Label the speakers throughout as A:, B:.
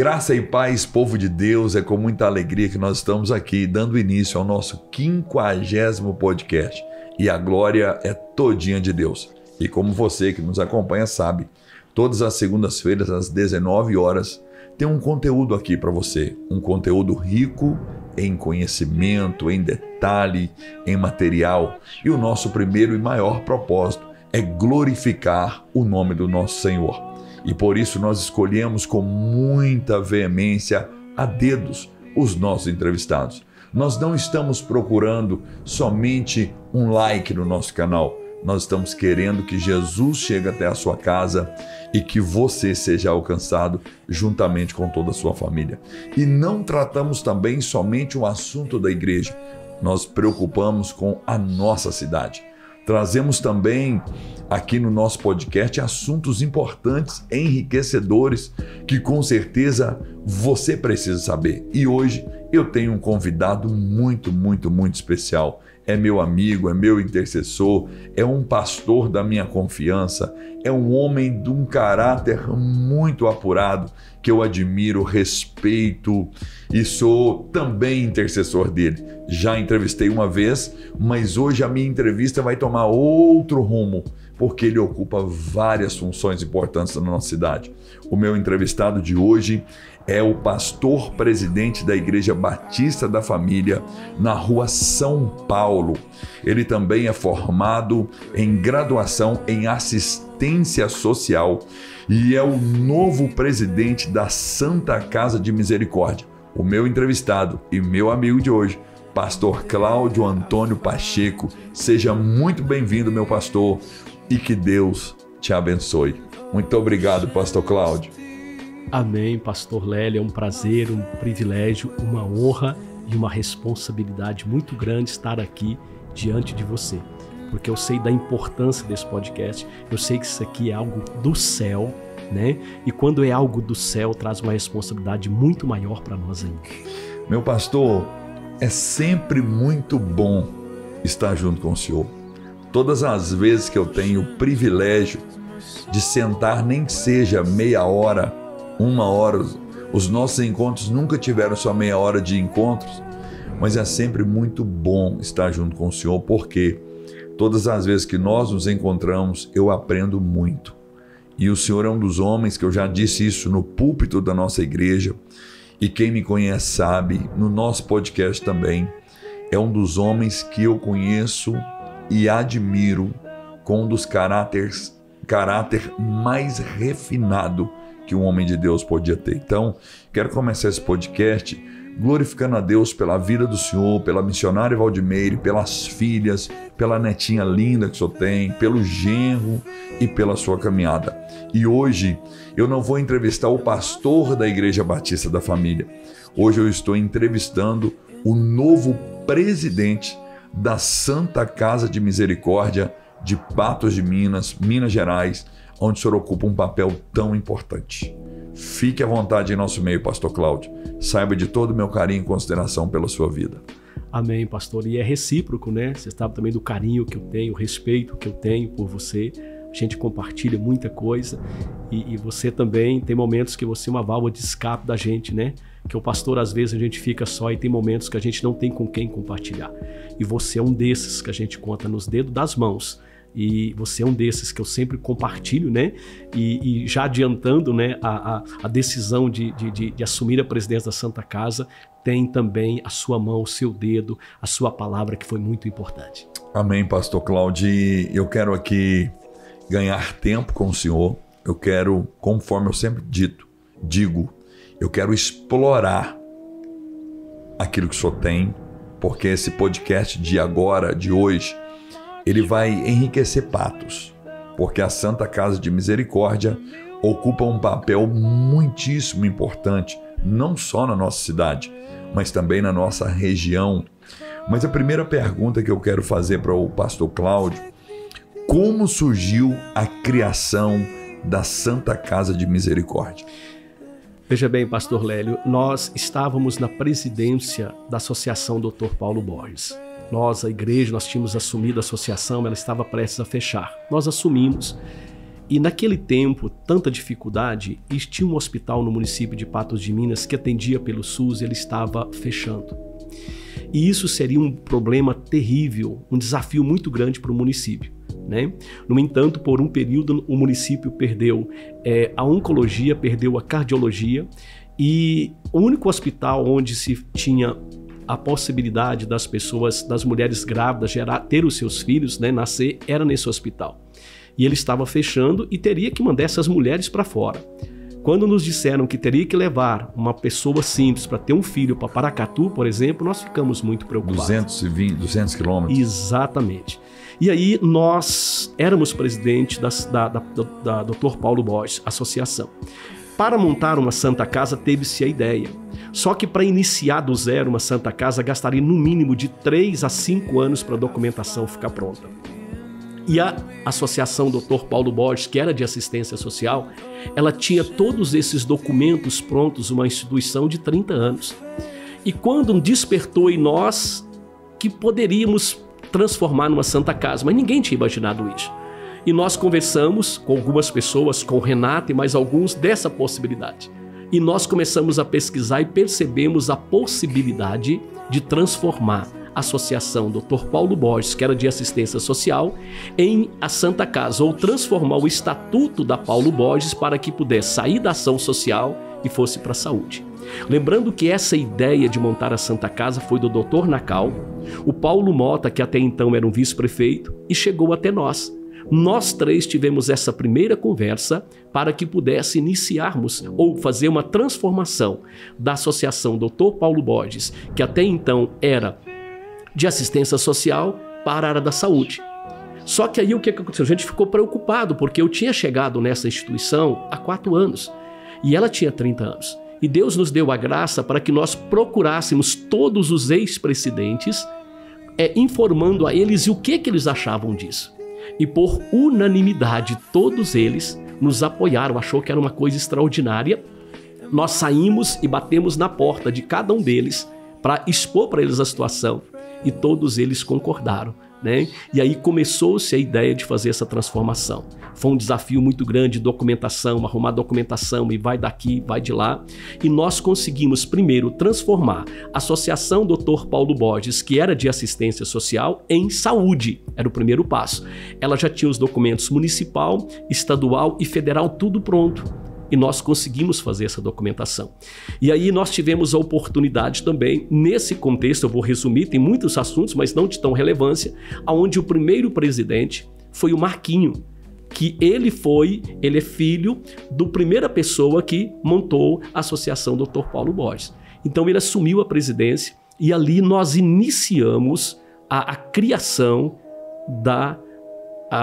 A: Graça e paz, povo de Deus, é com muita alegria que nós estamos aqui dando início ao nosso 50º podcast. E a glória é todinha de Deus. E como você que nos acompanha sabe, todas as segundas-feiras às 19 horas tem um conteúdo aqui para você. Um conteúdo rico em conhecimento, em detalhe, em material. E o nosso primeiro e maior propósito é glorificar o nome do nosso Senhor. E por isso nós escolhemos com muita veemência, a dedos, os nossos entrevistados. Nós não estamos procurando somente um like no nosso canal. Nós estamos querendo que Jesus chegue até a sua casa e que você seja alcançado juntamente com toda a sua família. E não tratamos também somente o assunto da igreja. Nós preocupamos com a nossa cidade. Trazemos também aqui no nosso podcast assuntos importantes, enriquecedores, que com certeza você precisa saber. E hoje eu tenho um convidado muito especial. É meu amigo, é meu intercessor, é um pastor da minha confiança, é um homem de um caráter muito apurado, que eu admiro, respeito e sou também intercessor dele. Já entrevistei uma vez, mas hoje a minha entrevista vai tomar outro rumo, porque ele ocupa várias funções importantes na nossa cidade. O meu entrevistado de hoje é o pastor presidente da Igreja Batista da Família, na Rua São Paulo. Ele também é formado em graduação em assistência social e é o novo presidente da Santa Casa de Misericórdia. O meu entrevistado e meu amigo de hoje, pastor Cláudio Antônio Pacheco. Seja muito bem-vindo, meu pastor, e que Deus te abençoe. Muito obrigado, pastor Cláudio.
B: Amém, pastor Lélio, é um prazer, um privilégio, uma honra e uma responsabilidade muito grande estar aqui diante de você, porque eu sei da importância desse podcast, eu sei que isso aqui é algo do céu, né? E quando é algo do céu, traz uma responsabilidade muito maior para nós ainda.
A: Meu pastor, é sempre muito bom estar junto com o senhor. Todas as vezes que eu tenho o privilégio de sentar, nem que seja meia hora, uma hora, os nossos encontros nunca tiveram só meia hora de encontros, mas é sempre muito bom estar junto com o senhor, porque todas as vezes que nós nos encontramos, eu aprendo muito. E o senhor é um dos homens que eu já disse isso no púlpito da nossa igreja, e quem me conhece sabe, no nosso podcast também, é um dos homens que eu conheço e admiro com um dos caráter mais refinado que um homem de Deus podia ter. Então, quero começar esse podcast glorificando a Deus pela vida do senhor, pela missionária Valdimeire, pelas filhas, pela netinha linda que o senhor tem, pelo genro e pela sua caminhada. E hoje eu não vou entrevistar o pastor da Igreja Batista da Família. Hoje eu estou entrevistando o novo presidente da Santa Casa de Misericórdia de Patos de Minas, Minas Gerais, onde o senhor ocupa um papel tão importante. Fique à vontade em nosso meio, pastor Cláudio. Saiba de todo o meu carinho e consideração pela sua vida.
B: Amém, pastor. E é recíproco, né? Você sabe também do carinho que eu tenho, o respeito que eu tenho por você. A gente compartilha muita coisa e você também tem momentos que você é uma válvula de escape da gente, né? Que o pastor, às vezes, a gente fica só e tem momentos que a gente não tem com quem compartilhar. E você é um desses que a gente conta nos dedos das mãos. E você é um desses que eu sempre compartilho, né? E já adiantando, né, a decisão de assumir a presidência da Santa Casa, tem também a sua mão, o seu dedo, a sua palavra, que foi muito importante.
A: Amém, pastor Cláudio. Eu quero aqui ganhar tempo com o senhor. Eu quero, conforme eu sempre digo, eu quero explorar aquilo que o senhor tem, porque esse podcast de hoje, ele vai enriquecer Patos, porque a Santa Casa de Misericórdia ocupa um papel muitíssimo importante, não só na nossa cidade, mas também na nossa região. Mas a primeira pergunta que eu quero fazer para o pastor Cláudio: como surgiu a criação da Santa Casa de Misericórdia?
B: Veja bem, pastor Lélio, nós estávamos na presidência da Associação Dr. Paulo Borges. Nós, a igreja, nós tínhamos assumido a associação, ela estava prestes a fechar. Nós assumimos E naquele tempo, tanta dificuldade, e tinha um hospital no município de Patos de Minas que atendia pelo SUS, ele estava fechando. E isso seria um problema terrível, um desafio muito grande para o município, né? No entanto, por um período, o município perdeu a oncologia, perdeu a cardiologia, e o único hospital onde se tinha a possibilidade das pessoas, das mulheres grávidas, ter os seus filhos, né, nascer, era nesse hospital. E ele estava fechando e teria que mandar essas mulheres para fora. Quando nos disseram que teria que levar uma pessoa simples para ter um filho para Paracatu, por exemplo, nós ficamos muito preocupados.
A: 200 quilômetros.
B: Exatamente. E aí nós éramos presidente da Dr. Paulo Borges, associação. Para montar uma Santa Casa teve-se a ideia. Só que para iniciar do zero uma Santa Casa gastaria no mínimo de 3 a 5 anos para a documentação ficar pronta. E a Associação Dr. Paulo Borges, que era de assistência social, ela tinha todos esses documentos prontos, uma instituição de 30 anos. E quando despertou em nós que poderíamos transformar numa Santa Casa, mas ninguém tinha imaginado isso. E nós conversamos com algumas pessoas, com o Renato e mais alguns, dessa possibilidade. E nós começamos a pesquisar e percebemos a possibilidade de transformar a Associação Dr. Paulo Borges, que era de assistência social, em a Santa Casa, ou transformar o estatuto da Paulo Borges para que pudesse sair da ação social e fosse para a saúde. Lembrando que essa ideia de montar a Santa Casa foi do Dr. Nacal, o Paulo Mota, que até então era um vice-prefeito, e chegou até nós. Nós três tivemos essa primeira conversa para que pudesse iniciarmos ou fazer uma transformação da Associação Dr. Paulo Borges, que até então era de assistência social, para a área da saúde. Só que aí o que aconteceu? A gente ficou preocupado, porque eu tinha chegado nessa instituição há 4 anos e ela tinha 30 anos. E Deus nos deu a graça para que nós procurássemos todos os ex-presidentes, informando a eles o que eles achavam disso. E por unanimidade, todos eles nos apoiaram, achou que era uma coisa extraordinária. Nós saímos e batemos na porta de cada um deles para expor para eles a situação. E todos eles concordaram, né? E aí começou-se a ideia de fazer essa transformação. Foi um desafio muito grande, documentação, arrumar documentação, e vai daqui, vai de lá. E nós conseguimos, primeiro, transformar a Associação Dr. Paulo Borges, que era de assistência social, em saúde. Era o primeiro passo. Ela já tinha os documentos municipal, estadual e federal, tudo pronto. E nós conseguimos fazer essa documentação. E aí nós tivemos a oportunidade também, nesse contexto, eu vou resumir, tem muitos assuntos, mas não de tão relevância, onde o primeiro presidente foi o Marquinho, que ele é filho da primeira pessoa que montou a Associação Dr. Paulo Borges. Então ele assumiu a presidência e ali nós iniciamos a criação da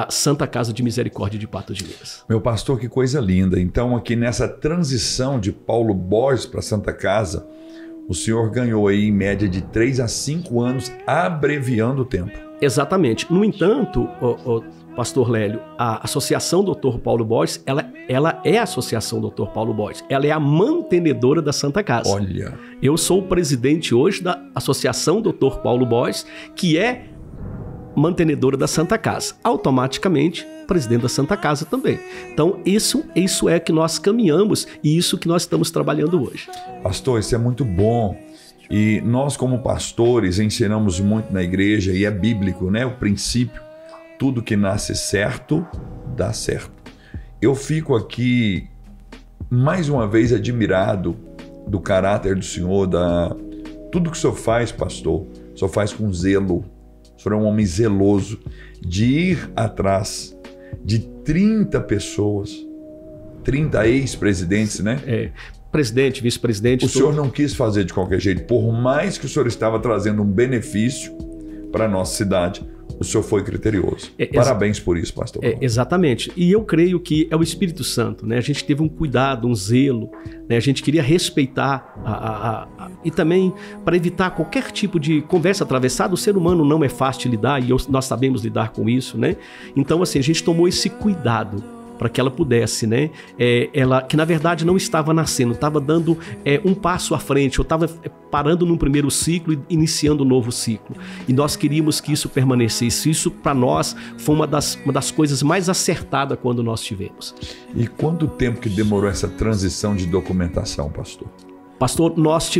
B: Santa Casa de Misericórdia de Patos de Minas.
A: Meu pastor, que coisa linda. Então aqui nessa transição de Paulo Borges para Santa Casa, o senhor ganhou aí em média de 3 a 5 anos, abreviando o tempo.
B: Exatamente. No entanto, pastor Lélio, a Associação Dr. Paulo Borges, ela é a Associação Dr. Paulo Borges. Ela é a mantenedora da Santa Casa.
A: Olha.
B: Eu sou o presidente hoje da Associação Dr. Paulo Borges, que é mantenedora da Santa Casa. Automaticamente, presidente da Santa Casa também. Então, isso é que nós caminhamos e isso que nós estamos trabalhando hoje.
A: Pastor, isso é muito bom. E nós, como pastores, ensinamos muito na igreja, e é bíblico, né? O princípio, tudo que nasce certo, dá certo. Eu fico aqui, mais uma vez, admirado do caráter do senhor, tudo que o senhor faz, pastor, o senhor faz com zelo. O senhor é um homem zeloso de ir atrás de 30 pessoas, 30 ex-presidentes, né?
B: Presidente, vice-presidente.
A: O senhor não quis fazer de qualquer jeito, por mais que o senhor estava trazendo um benefício para a nossa cidade, o senhor foi criterioso. Parabéns por isso, pastor.
B: Exatamente. E eu creio que é o Espírito Santo, né? A gente teve um cuidado, um zelo, né? A gente queria respeitar e também para evitar qualquer tipo de conversa atravessada. O ser humano não é fácil de lidar e nós sabemos lidar com isso, né? Então, assim, a gente tomou esse cuidado para que ela pudesse, né? Ela, que na verdade não estava nascendo, estava dando um passo à frente, ou estava parando num primeiro ciclo e iniciando um novo ciclo. E nós queríamos que isso permanecesse. Isso, para nós, foi uma das coisas mais acertadas quando nós tivemos.
A: E quanto tempo que demorou essa transição de documentação, pastor?
B: Pastor, nós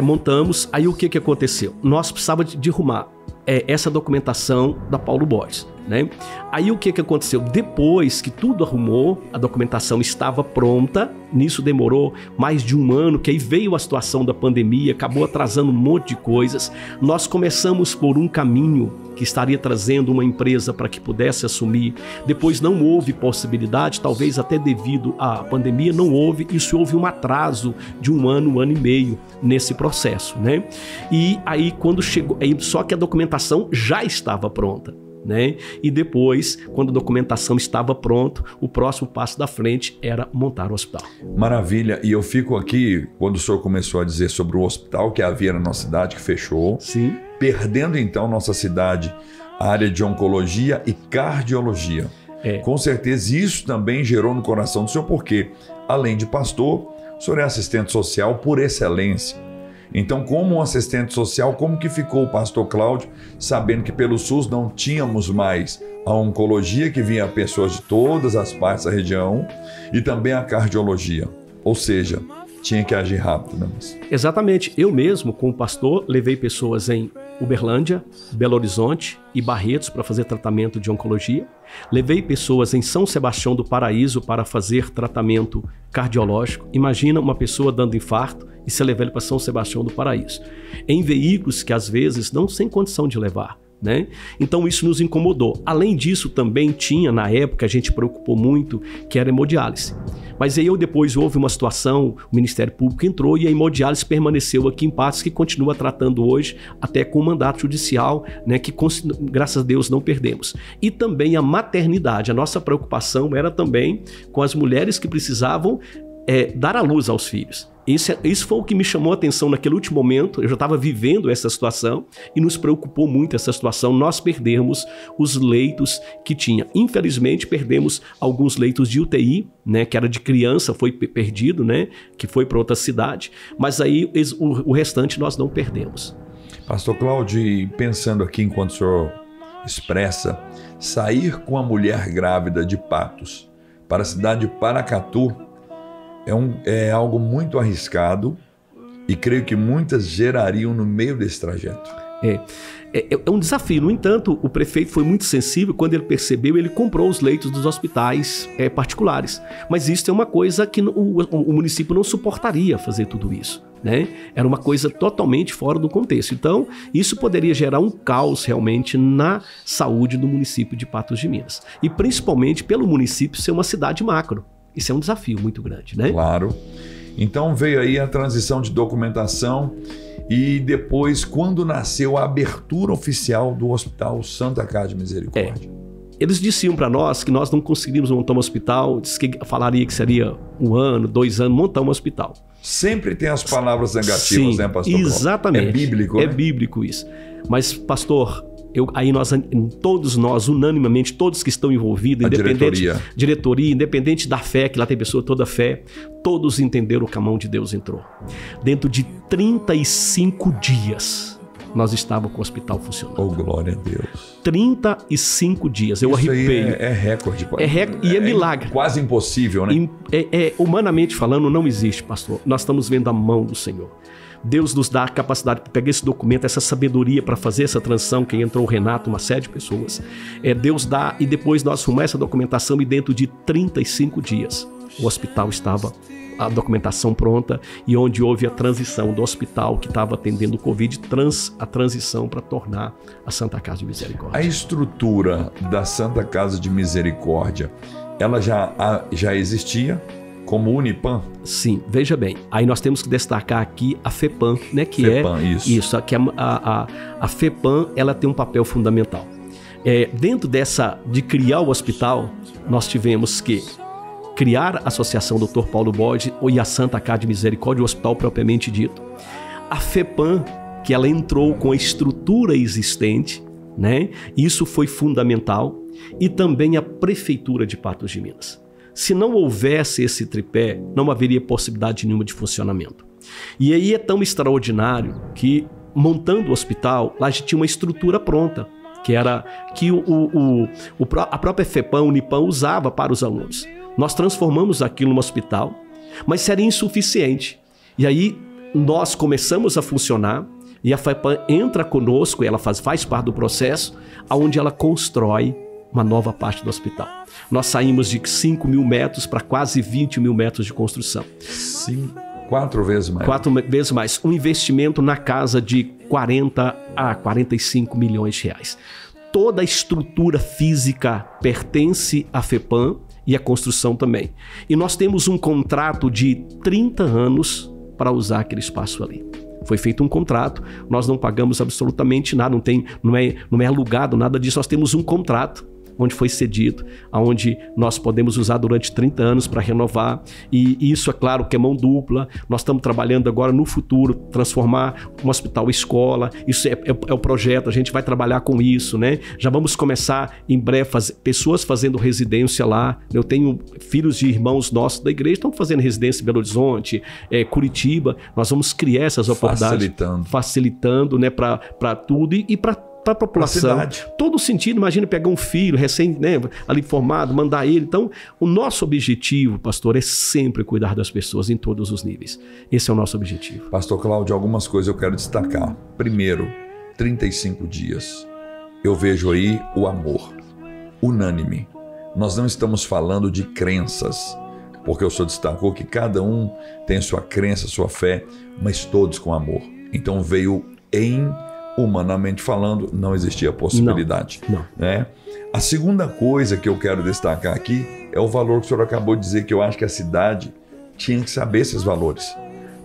B: montamos, aí o que aconteceu? Nós precisávamos de arrumar essa documentação da Paulo Borges, né? Aí o que aconteceu? Depois que tudo arrumou, a documentação estava pronta, nisso demorou mais de um ano, que aí veio a situação da pandemia, acabou atrasando um monte de coisas. Nós começamos por um caminho que estaria trazendo uma empresa para que pudesse assumir. Depois não houve possibilidade, talvez até devido à pandemia, não houve. Isso houve um atraso de um ano e meio nesse processo, né? E aí quando chegou, só que a documentação já estava pronta, né? E depois, quando a documentação estava pronta, o próximo passo da frente era montar o hospital.
A: Maravilha. E eu fico aqui, quando o senhor começou a dizer sobre o hospital que havia na nossa cidade, que fechou.
B: Sim. Perdendo
A: então nossa cidade a área de oncologia e cardiologia. Com certeza isso também gerou no coração do senhor, porque além de pastor, o senhor é assistente social por excelência. Então, como um assistente social, como que ficou o pastor Cláudio, sabendo que pelo SUS não tínhamos mais a oncologia, que vinha pessoas de todas as partes da região, e também a cardiologia? Ou seja, tinha que agir rápido, né?
B: Exatamente. Eu mesmo, como pastor, levei pessoas em Uberlândia, Belo Horizonte e Barretos para fazer tratamento de oncologia. Levei pessoas em São Sebastião do Paraíso para fazer tratamento cardiológico. Imagina uma pessoa dando infarto e você levar ele para São Sebastião do Paraíso, em veículos que às vezes não tem condição de levar, né? Então isso nos incomodou. Além disso, também tinha, na época, a gente preocupou muito, que era hemodiálise. Mas aí depois houve uma situação, o Ministério Público entrou e a hemodiálise permaneceu aqui em Patos, que continua tratando hoje, até com mandato judicial, né, que graças a Deus não perdemos. E também a maternidade. A nossa preocupação era também com as mulheres que precisavam dar à luz aos filhos. Isso foi o que me chamou a atenção naquele último momento. Eu já estava vivendo essa situação e nos preocupou muito essa situação. Nós perdemos os leitos que tinha. Infelizmente, perdemos alguns leitos de UTI, né, que era de criança, foi perdido, né, que foi para outra cidade. Mas aí o restante nós não perdemos.
A: Pastor Cláudio, pensando aqui enquanto o senhor expressa, sair com a mulher grávida de Patos para a cidade de Paracatu é algo muito arriscado e creio que muitas gerariam no meio desse trajeto.
B: É um desafio. No entanto, o prefeito foi muito sensível. Quando ele percebeu, ele comprou os leitos dos hospitais particulares. Mas isso é uma coisa que o município não suportaria fazer tudo isso, né? Era uma coisa totalmente fora do contexto. Então, isso poderia gerar um caos realmente na saúde do município de Patos de Minas. E principalmente pelo município ser uma cidade macro. Isso é um desafio muito grande, né?
A: Claro. Então veio aí a transição de documentação e depois, quando nasceu a abertura oficial do Hospital Santa Casa de Misericórdia.
B: Eles diziam para nós que nós não conseguiríamos montar um hospital, falaria que seria 1 ano, 2 anos, montar um hospital.
A: Sempre tem as palavras negativas,
B: sim,
A: né, pastor?
B: Exatamente.
A: É bíblico, né?
B: É bíblico isso. Mas, pastor, todos nós, unanimemente, todos que estão envolvidos, diretoria, independente da fé, que lá tem pessoa toda fé, todos entenderam que a mão de Deus entrou. Dentro de 35 dias, nós estávamos com o hospital funcionando.
A: Oh, glória a Deus.
B: 35 dias, eu
A: Isso
B: arrepeio.
A: É recorde.
B: É recorde e é milagre.
A: Quase impossível, né?
B: Humanamente falando, não existe, pastor. Nós estamos vendo a mão do Senhor. Deus nos dá a capacidade de pegar esse documento, essa sabedoria para fazer essa transição, que entrou o Renato, uma série de pessoas. Deus dá, e depois nós arrumamos essa documentação e dentro de 35 dias o hospital estava, a documentação pronta, e onde houve a transição do hospital que estava atendendo o Covid, a transição para tornar a Santa Casa de Misericórdia.
A: A estrutura da Santa Casa de Misericórdia, ela já existia? Como Unipam?
B: Sim, veja bem. Aí nós temos que destacar aqui a FEPAM, né? Isso. Que a FEPAM, ela tem um papel fundamental. Dentro de criar o hospital, nós tivemos que criar a Associação Dr. Paulo Borges e a Santa Casa de Misericórdia, o hospital propriamente dito. A FEPAM, que ela entrou com a estrutura existente, né? Isso foi fundamental. E também a Prefeitura de Patos de Minas. Se não houvesse esse tripé, não haveria possibilidade nenhuma de funcionamento. E aí é tão extraordinário que, montando o hospital, lá a gente tinha uma estrutura pronta, que era que a própria FEPAM, Unipam, usava para os alunos. Nós transformamos aquilo num hospital, mas seria insuficiente. E aí nós começamos a funcionar, e a FEPAM entra conosco, e ela faz parte do processo, onde ela constrói uma nova parte do hospital. Nós saímos de 5 mil metros para quase 20 mil metros de construção.
A: Sim, 4 vezes mais.
B: 4 vezes mais. Um investimento na casa de 40 a 45 milhões de reais. Toda a estrutura física pertence à FEPAM e a construção também. E nós temos um contrato de 30 anos para usar aquele espaço ali. Foi feito um contrato, nós não pagamos absolutamente nada, não é alugado nada disso, nós temos um contrato onde foi cedido, onde nós podemos usar durante 30 anos para renovar, e isso é claro que é mão dupla. Nós estamos trabalhando agora no futuro, transformar um hospital escola, isso é o projeto, a gente vai trabalhar com isso, né? Já vamos começar em breve, pessoas fazendo residência lá. Eu tenho filhos de irmãos nossos da igreja, estão fazendo residência em Belo Horizonte, Curitiba. Nós vamos criar essas oportunidades, facilitando, né, para tudo e para a população, todo sentido. Imagina pegar um filho recém, né, ali formado, mandar ele. Então, o nosso objetivo, pastor, é sempre cuidar das pessoas em todos os níveis. Esse é o nosso objetivo.
A: Pastor Cláudio, algumas coisas eu quero destacar. Primeiro, 35 dias. Eu vejo aí o amor unânime. Nós não estamos falando de crenças, porque o senhor destacou que cada um tem sua crença, sua fé, mas todos com amor. Então veio humanamente falando, não existia possibilidade.
B: Não.
A: Né? A segunda coisa que eu quero destacar aqui é o valor que o senhor acabou de dizer, que eu acho que a cidade tinha que saber esses valores.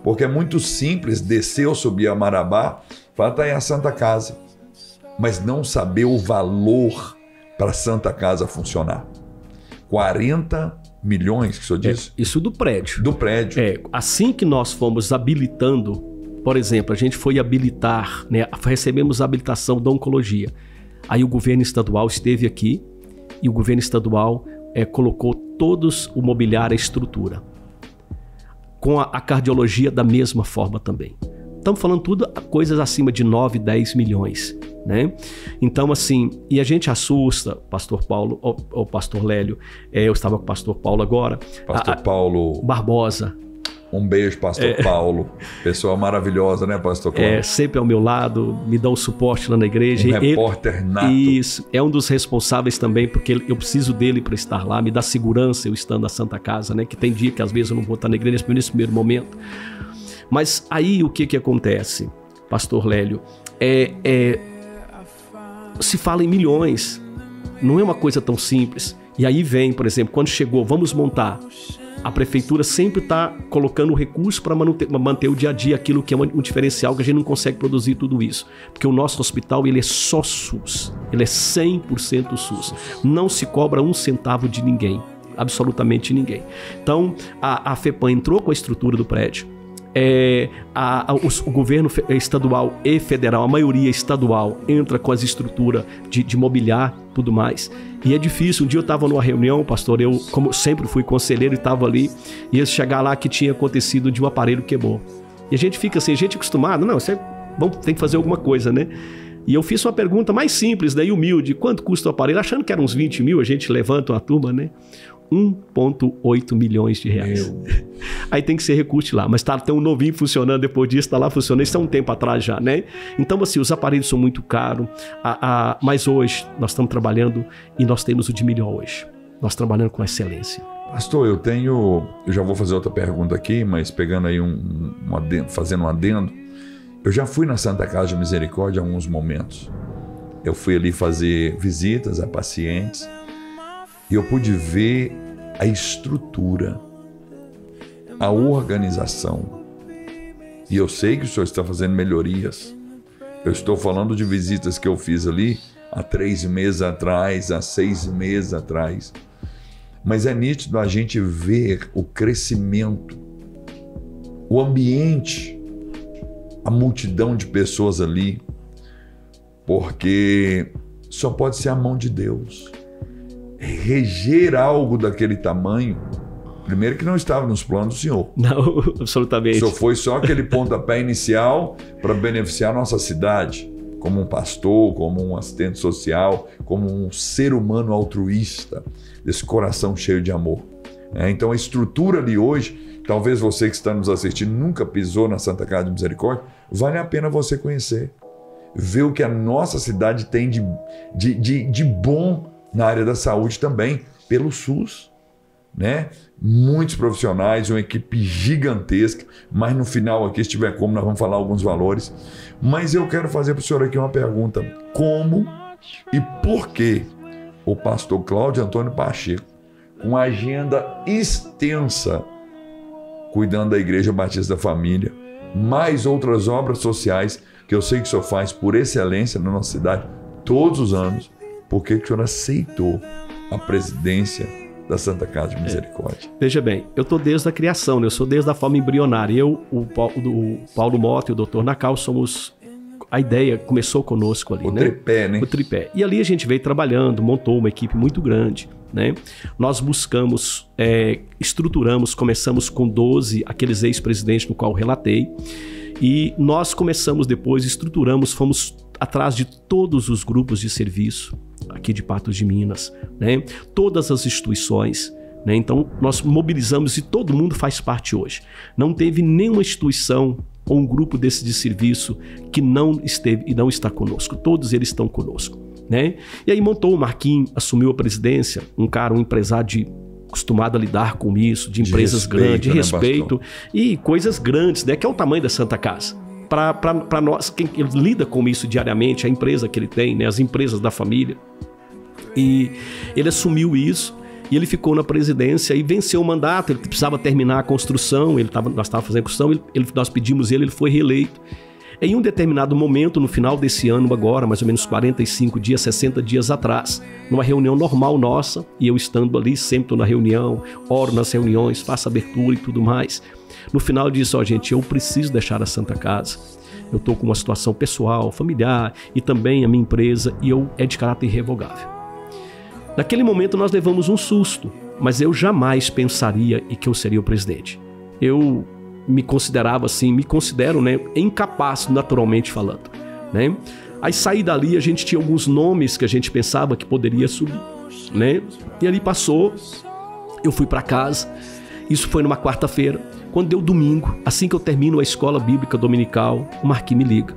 A: Porque é muito simples descer ou subir a Marabá, falar, tá aí a Santa Casa, mas não saber o valor para a Santa Casa funcionar. 40 milhões que o senhor disse?
B: Isso do prédio.
A: Do prédio.
B: Assim que nós fomos habilitando, por exemplo, a gente foi habilitar, né, recebemos a habilitação da oncologia. Aí o governo estadual esteve aqui e o governo estadual colocou todos o mobiliário, a estrutura. Com a cardiologia da mesma forma também. Estamos falando tudo coisas acima de 9, 10 milhões. Né? Então, assim, e a gente assusta, pastor Paulo, ou pastor Lélio, eu estava com o pastor Paulo agora.
A: Pastor Paulo
B: Barbosa.
A: Um beijo, pastor Paulo. Pessoa maravilhosa, né, pastor Cláudio?
B: Sempre ao meu lado, me dá o suporte lá na igreja.
A: Um repórter nato.
B: Isso, é um dos responsáveis também, porque eu preciso dele para estar lá, me dá segurança eu estando na Santa Casa, né? Que tem dia que às vezes eu não vou estar na igreja nesse primeiro momento. Mas aí o que acontece, pastor Lélio? Se fala em milhões, não é uma coisa tão simples. E aí vem, por exemplo, quando chegou, vamos montar. A prefeitura sempre está colocando recurso para manter o dia a dia, aquilo que é um diferencial, que a gente não consegue produzir tudo isso. Porque o nosso hospital, ele é só SUS, ele é 100% SUS. Não se cobra um centavo de ninguém, absolutamente ninguém. Então, a FEPAM entrou com a estrutura do prédio. O governo estadual e federal, a maioria estadual, entra com as estruturas de mobiliar, tudo mais. E é difícil. Um dia eu estava numa reunião, pastor, eu, como sempre fui conselheiro, e estava ali, e ia chegar lá que tinha acontecido de um aparelho queimou. E a gente fica assim, a gente é acostumado, não, tem que fazer alguma coisa, né? E eu fiz uma pergunta mais simples, daí humilde, quanto custa o aparelho? Achando que eram uns 20 mil, a gente levanta uma turma, né? 1,8 milhões de reais. Aí tem que ser recurso lá, mas tem um novinho funcionando depois disso, está lá funcionando, isso é um tempo atrás já, né? Então, assim, os aparelhos são muito caros, mas hoje nós estamos trabalhando e nós temos o de melhor hoje. Nós trabalhando com excelência.
A: Pastor, eu já vou fazer outra pergunta aqui, mas pegando aí fazendo um adendo, eu já fui na Santa Casa de Misericórdia em alguns momentos. Eu fui ali fazer visitas a pacientes e eu pude ver a estrutura, a organização. E eu sei que o senhor está fazendo melhorias. Eu estou falando de visitas que eu fiz ali há 3 meses atrás, há 6 meses atrás. Mas é nítido a gente ver o crescimento, o ambiente, a multidão de pessoas ali, porque só pode ser a mão de Deus. reger algo daquele tamanho, primeiro que não estava nos planos do senhor.
B: Não, absolutamente.
A: O senhor foi só aquele pontapé inicial para beneficiar a nossa cidade, como um pastor, como um assistente social, como um ser humano altruísta, desse coração cheio de amor. Então a estrutura de hoje, talvez você que está nos assistindo nunca pisou na Santa Casa de Misericórdia, vale a pena você conhecer. Ver o que a nossa cidade tem de bom na área da saúde também, pelo SUS. Né? Muitos profissionais, uma equipe gigantesca, mas no final aqui, se tiver como, nós vamos falar alguns valores. Mas eu quero fazer para o senhor aqui uma pergunta: como e por que o pastor Cláudio Antônio Pacheco, com agenda extensa, cuidando da Igreja Batista da Família, mais outras obras sociais que eu sei que o senhor faz por excelência na nossa cidade todos os anos, por que o senhor aceitou a presidência da Santa Casa de Misericórdia?
B: Veja bem, eu estou desde a criação, né? Eu sou desde a forma embrionária. Eu, o Paulo Mota e o Dr. Nacal somos... A ideia começou conosco ali,
A: o tripé, né?
B: O tripé. E ali a gente veio trabalhando, montou uma equipe muito grande, né? Nós buscamos, estruturamos, começamos com 12, aqueles ex-presidentes no qual eu relatei, e nós começamos depois, estruturamos, fomos atrás de todos os grupos de serviço aqui de Patos de Minas, né? Todas as instituições, né? Então nós mobilizamos e todo mundo faz parte hoje. Não teve nenhuma instituição ou um grupo desse de serviço que não esteve e não está conosco. Todos eles estão conosco, né? E aí montou o Marquinhos, assumiu a presidência, um empresário acostumado a lidar com isso, de empresas grandes, de respeito, e coisas grandes, né? Que é o tamanho da Santa Casa. Para nós, quem lida com isso diariamente, a empresa que ele tem, né? As empresas da família. E ele assumiu isso. E ele ficou na presidência e venceu o mandato. Ele precisava terminar a construção, nós estávamos fazendo a construção, nós pedimos ele foi reeleito. Em um determinado momento, no final desse ano agora, mais ou menos 45 dias, 60 dias atrás, numa reunião normal nossa, e eu estando ali, sempre estou na reunião, oro nas reuniões, faço abertura e tudo mais. No final ele disse: gente, eu preciso deixar a Santa Casa. Eu estou com uma situação pessoal, familiar e também a minha empresa, e é de caráter irrevogável. Naquele momento nós levamos um susto, mas eu jamais pensaria que eu seria o presidente. Eu me considerava assim, me considero, né, incapaz, naturalmente falando, né? Aí saí dali, a gente tinha alguns nomes que a gente pensava que poderia subir, né? E ali passou, eu fui para casa, isso foi numa quarta-feira. Quando deu domingo, assim que eu termino a escola bíblica dominical, o Marquinhos me liga: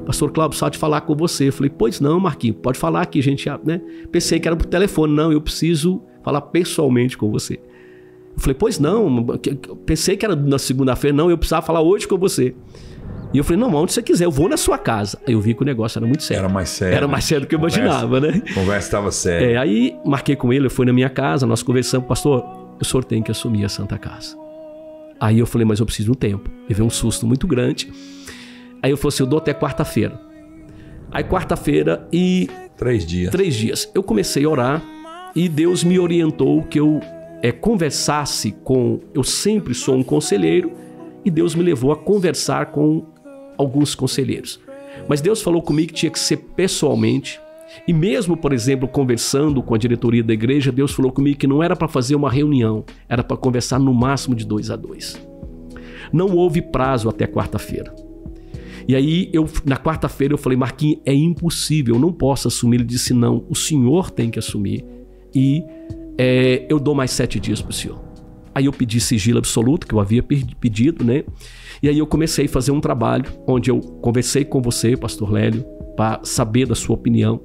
B: pastor Cláudio, só de falar com você. Eu falei: pois não, Marquinhos, pode falar aqui, gente, né? Pensei que era por telefone. Não, eu preciso falar pessoalmente com você. Eu falei: pois não, pensei que era na segunda-feira. Não, eu precisava falar hoje com você. E eu falei: não, onde você quiser, eu vou na sua casa. Aí eu vi que o negócio era muito sério.
A: Era mais sério.
B: Era mais sério do que eu imaginava, né?
A: A conversa estava séria.
B: Aí marquei com ele, ele foi na minha casa, nós conversamos: pastor, o senhor tem que assumir a Santa Casa. Aí eu falei: mas eu preciso de um tempo. Levei um susto muito grande. Aí eu falei assim: eu dou até quarta-feira. Aí quarta-feira e...
A: 3 dias.
B: 3 dias. Eu comecei a orar e Deus me orientou que eu conversasse com... Eu sempre sou um conselheiro e Deus me levou a conversar com alguns conselheiros. Mas Deus falou comigo que tinha que ser pessoalmente. E mesmo, por exemplo, conversando com a diretoria da igreja, Deus falou comigo que não era para fazer uma reunião, era para conversar no máximo de 2 a 2. Não houve prazo até quarta-feira. E aí, na quarta-feira, eu falei: Marquinhos, é impossível, eu não posso assumir. Ele disse: não, o senhor tem que assumir. E eu dou mais 7 dias para o senhor. Aí eu pedi sigilo absoluto, que eu havia pedido, né? E aí eu comecei a fazer um trabalho, onde eu conversei com você, pastor Lélio, para saber da sua opinião.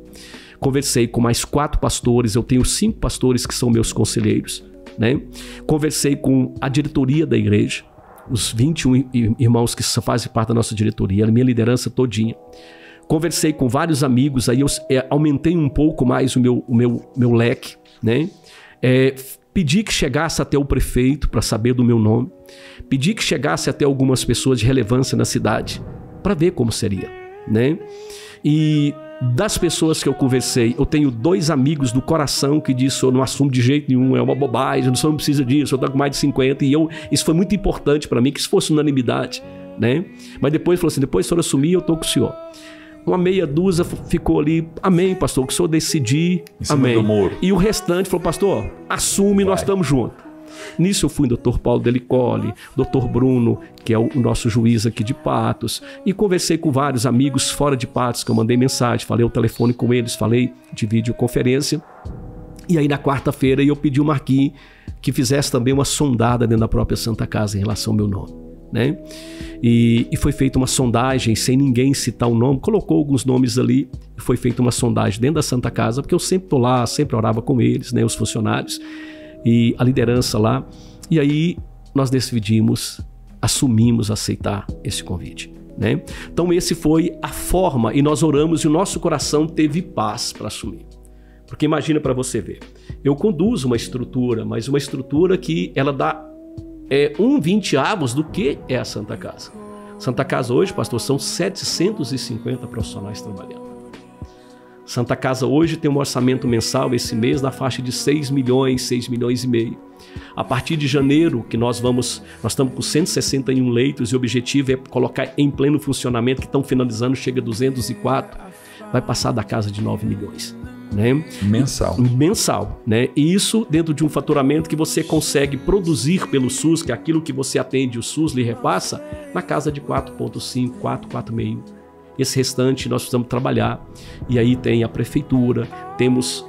B: Conversei com mais 4 pastores, eu tenho 5 pastores que são meus conselheiros, né? Conversei com a diretoria da igreja, os 21 irmãos que fazem parte da nossa diretoria, a minha liderança todinha. Conversei com vários amigos, aí eu aumentei um pouco mais o meu leque, né? Pedi que chegasse até o prefeito para saber do meu nome. Pedi que chegasse até algumas pessoas de relevância na cidade para ver como seria, né? E das pessoas que eu conversei, eu tenho 2 amigos do coração que disse: eu não assumo de jeito nenhum, é uma bobagem, o senhor não precisa disso, eu estou com mais de 50. E isso foi muito importante para mim, que isso fosse unanimidade, né? Mas depois falou assim: depois o senhor assumir, eu estou com o senhor. uma meia dúzia ficou ali, amém, pastor, que o senhor decidir, amém.
A: Do muro.
B: E o restante falou, pastor, assume, nós estamos juntos. Nisso eu fui no Dr. Paulo Delicoli, Dr. Bruno, que é o nosso juiz aqui de Patos, e conversei com vários amigos fora de Patos, que eu mandei mensagem, falei ao telefone com eles, falei de videoconferência. E aí na quarta-feira eu pedi o Marquinhos que fizesse também uma sondada dentro da própria Santa Casa em relação ao meu nome, né? E foi feita uma sondagem sem ninguém citar o nome, colocou alguns nomes ali, e foi feita uma sondagem dentro da Santa Casa, porque eu sempre estou lá, sempre orava com eles, né, os funcionários e a liderança lá. E aí nós decidimos, assumimos aceitar esse convite, né? Então esse foi a forma, e nós oramos e o nosso coração teve paz para assumir. Porque imagina para você ver, eu conduzo uma estrutura, mas uma estrutura que ela dá 1/20 do que é a Santa Casa. Santa Casa hoje, pastor, são 750 profissionais trabalhando. Santa Casa hoje tem um orçamento mensal esse mês na faixa de 6 milhões, 6 milhões e meio. A partir de janeiro, que nós estamos com 161 leitos e o objetivo é colocar em pleno funcionamento, que estão finalizando, chega a 204, vai passar da casa de 9 milhões. Né? Mensal, né? E isso dentro de um faturamento que você consegue produzir pelo SUS, que é aquilo que você atende, o SUS lhe repassa, na casa de 4,5, 4,5. Esse restante nós precisamos trabalhar. E aí tem a prefeitura,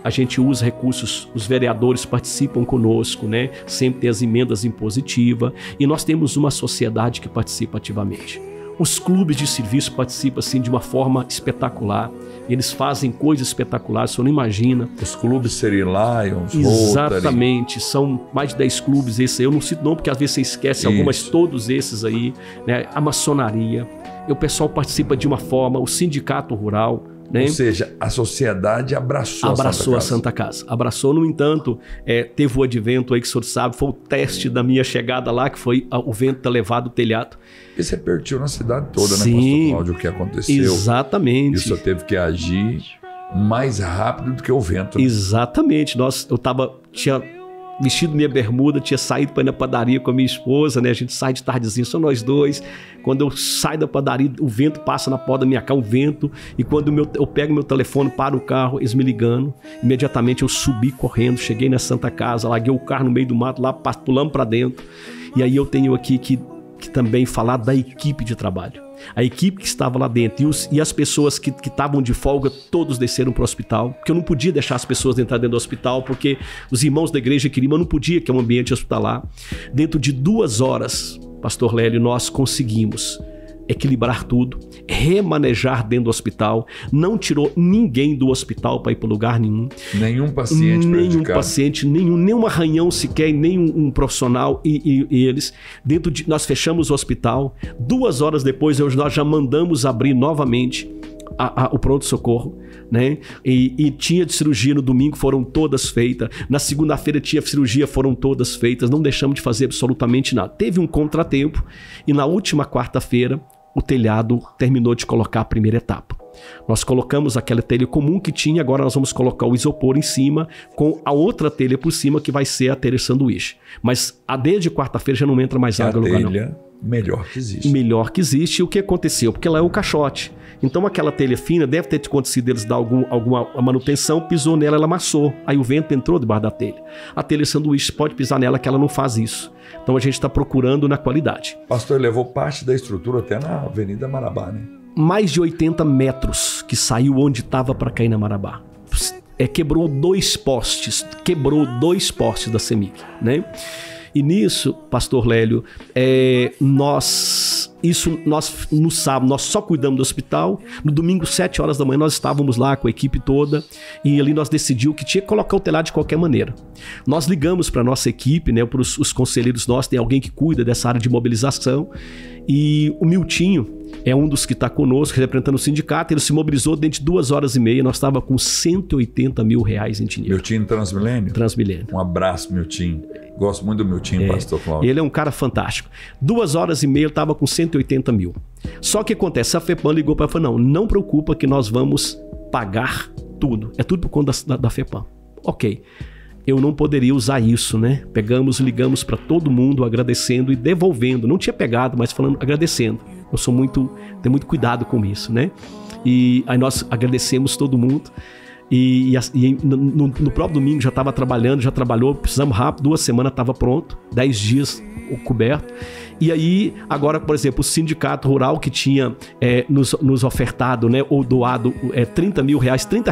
B: a gente usa recursos, os vereadores participam conosco, né? Sempre tem as emendas impositivas, e nós temos uma sociedade que participa ativamente. Os clubes de serviço participam assim de uma forma espetacular. Eles fazem coisas espetaculares, você não imagina.
A: Os clubes seriam Lions,
B: exatamente, Rotary. São mais de 10 clubes esses aí. Eu não cito não, porque às vezes você esquece algumas, todos esses aí, né? A maçonaria, e o pessoal participa de uma forma, o sindicato rural, né?
A: Ou seja, a sociedade abraçou
B: a Santa Casa. Abraçou, no entanto, teve o advento aí que o senhor sabe, foi o teste da minha chegada lá, que foi o vento ter levado o telhado.
A: Isso repercutiu na cidade toda,
B: sim,
A: né, pastor Cláudio, o que aconteceu.
B: Exatamente.
A: Isso teve que agir mais rápido do que o vento. Né?
B: Exatamente. Tinha vestido minha bermuda, tinha saído para ir na padaria com a minha esposa, né? A gente sai de tardezinho, só nós dois. Quando eu saio da padaria, o vento passa na porta da minha casa, o vento, e quando eu pego meu telefone, paro o carro, eles me ligando, imediatamente eu subi correndo, cheguei na Santa Casa, larguei o carro no meio do mato, lá pulamos para dentro. E aí eu tenho aqui que também falar da equipe de trabalho. A equipe que estava lá dentro e as pessoas que estavam de folga, todos desceram para o hospital, porque eu não podia deixar as pessoas entrar dentro do hospital, porque os irmãos da igreja queriam, mas eu não podia, que é um ambiente hospitalar. Dentro de 2 horas, pastor Lélio, nós conseguimos equilibrar tudo, remanejar dentro do hospital, não tirou ninguém do hospital para ir para lugar nenhum.
A: Nenhum paciente prejudicado.
B: Nenhum paciente, nenhum arranhão sequer, nenhum um profissional e eles. Nós fechamos o hospital, 2 horas depois nós já mandamos abrir novamente o pronto-socorro, né? E tinha de cirurgia no domingo, foram todas feitas. Na segunda-feira tinha cirurgia, foram todas feitas. Não deixamos de fazer absolutamente nada. Teve um contratempo e na última quarta-feira o telhado terminou de colocar a primeira etapa. Nós colocamos aquela telha comum que tinha, agora nós vamos colocar o isopor em cima com a outra telha por cima, que vai ser a telha sanduíche. Mas desde quarta-feira já não entra mais água no lugar, não.
A: A telha melhor que existe.
B: Melhor que existe. E o que aconteceu? Porque ela é o caixote. Então aquela telha fina deve ter acontecido eles dar alguma manutenção, pisou nela, ela amassou. Aí o vento entrou debaixo da telha. A telha sanduíche pode pisar nela, que ela não faz isso. Então a gente está procurando na qualidade.
A: Pastor, levou parte da estrutura até na Avenida Marabá, né?
B: Mais de 80 metros que saiu onde estava para cair na Marabá. Quebrou 2 postes da CEMIG, né? E nisso, pastor Lélio, nós no sábado nós só cuidamos do hospital. No domingo, 7 horas da manhã, nós estávamos lá com a equipe toda e ali nós decidimos que tinha que colocar o telhado de qualquer maneira. Nós ligamos para a nossa equipe, né, para os conselheiros nossos, tem alguém que cuida dessa área de mobilização, e o Miltinho é um dos que está conosco, representando o sindicato. Ele se mobilizou dentro de 2 horas e meia. Nós estávamos com R$180 mil em dinheiro.
A: Miltinho Transmilênio?
B: Transmilênio.
A: Um abraço, Miltinho. Gosto muito do Miltinho, pastor Cláudio.
B: Ele é um cara fantástico. 2 horas e meia, ele estava com 180 mil. Só que acontece, a FEPAM ligou para ele e falou, não preocupa que nós vamos pagar tudo. É tudo por conta da FEPAM. Ok. Eu não poderia usar isso, né? Ligamos para todo mundo agradecendo e devolvendo. Não tinha pegado, mas falando, agradecendo. Eu tenho muito cuidado com isso, né? E aí nós agradecemos todo mundo. E no próprio domingo já estava trabalhando, já trabalhou, precisamos rápido, 2 semanas estava pronto, 10 dias coberto. E aí, agora, por exemplo, o sindicato rural que tinha nos ofertado, né, ou doado 30 mil reais, 30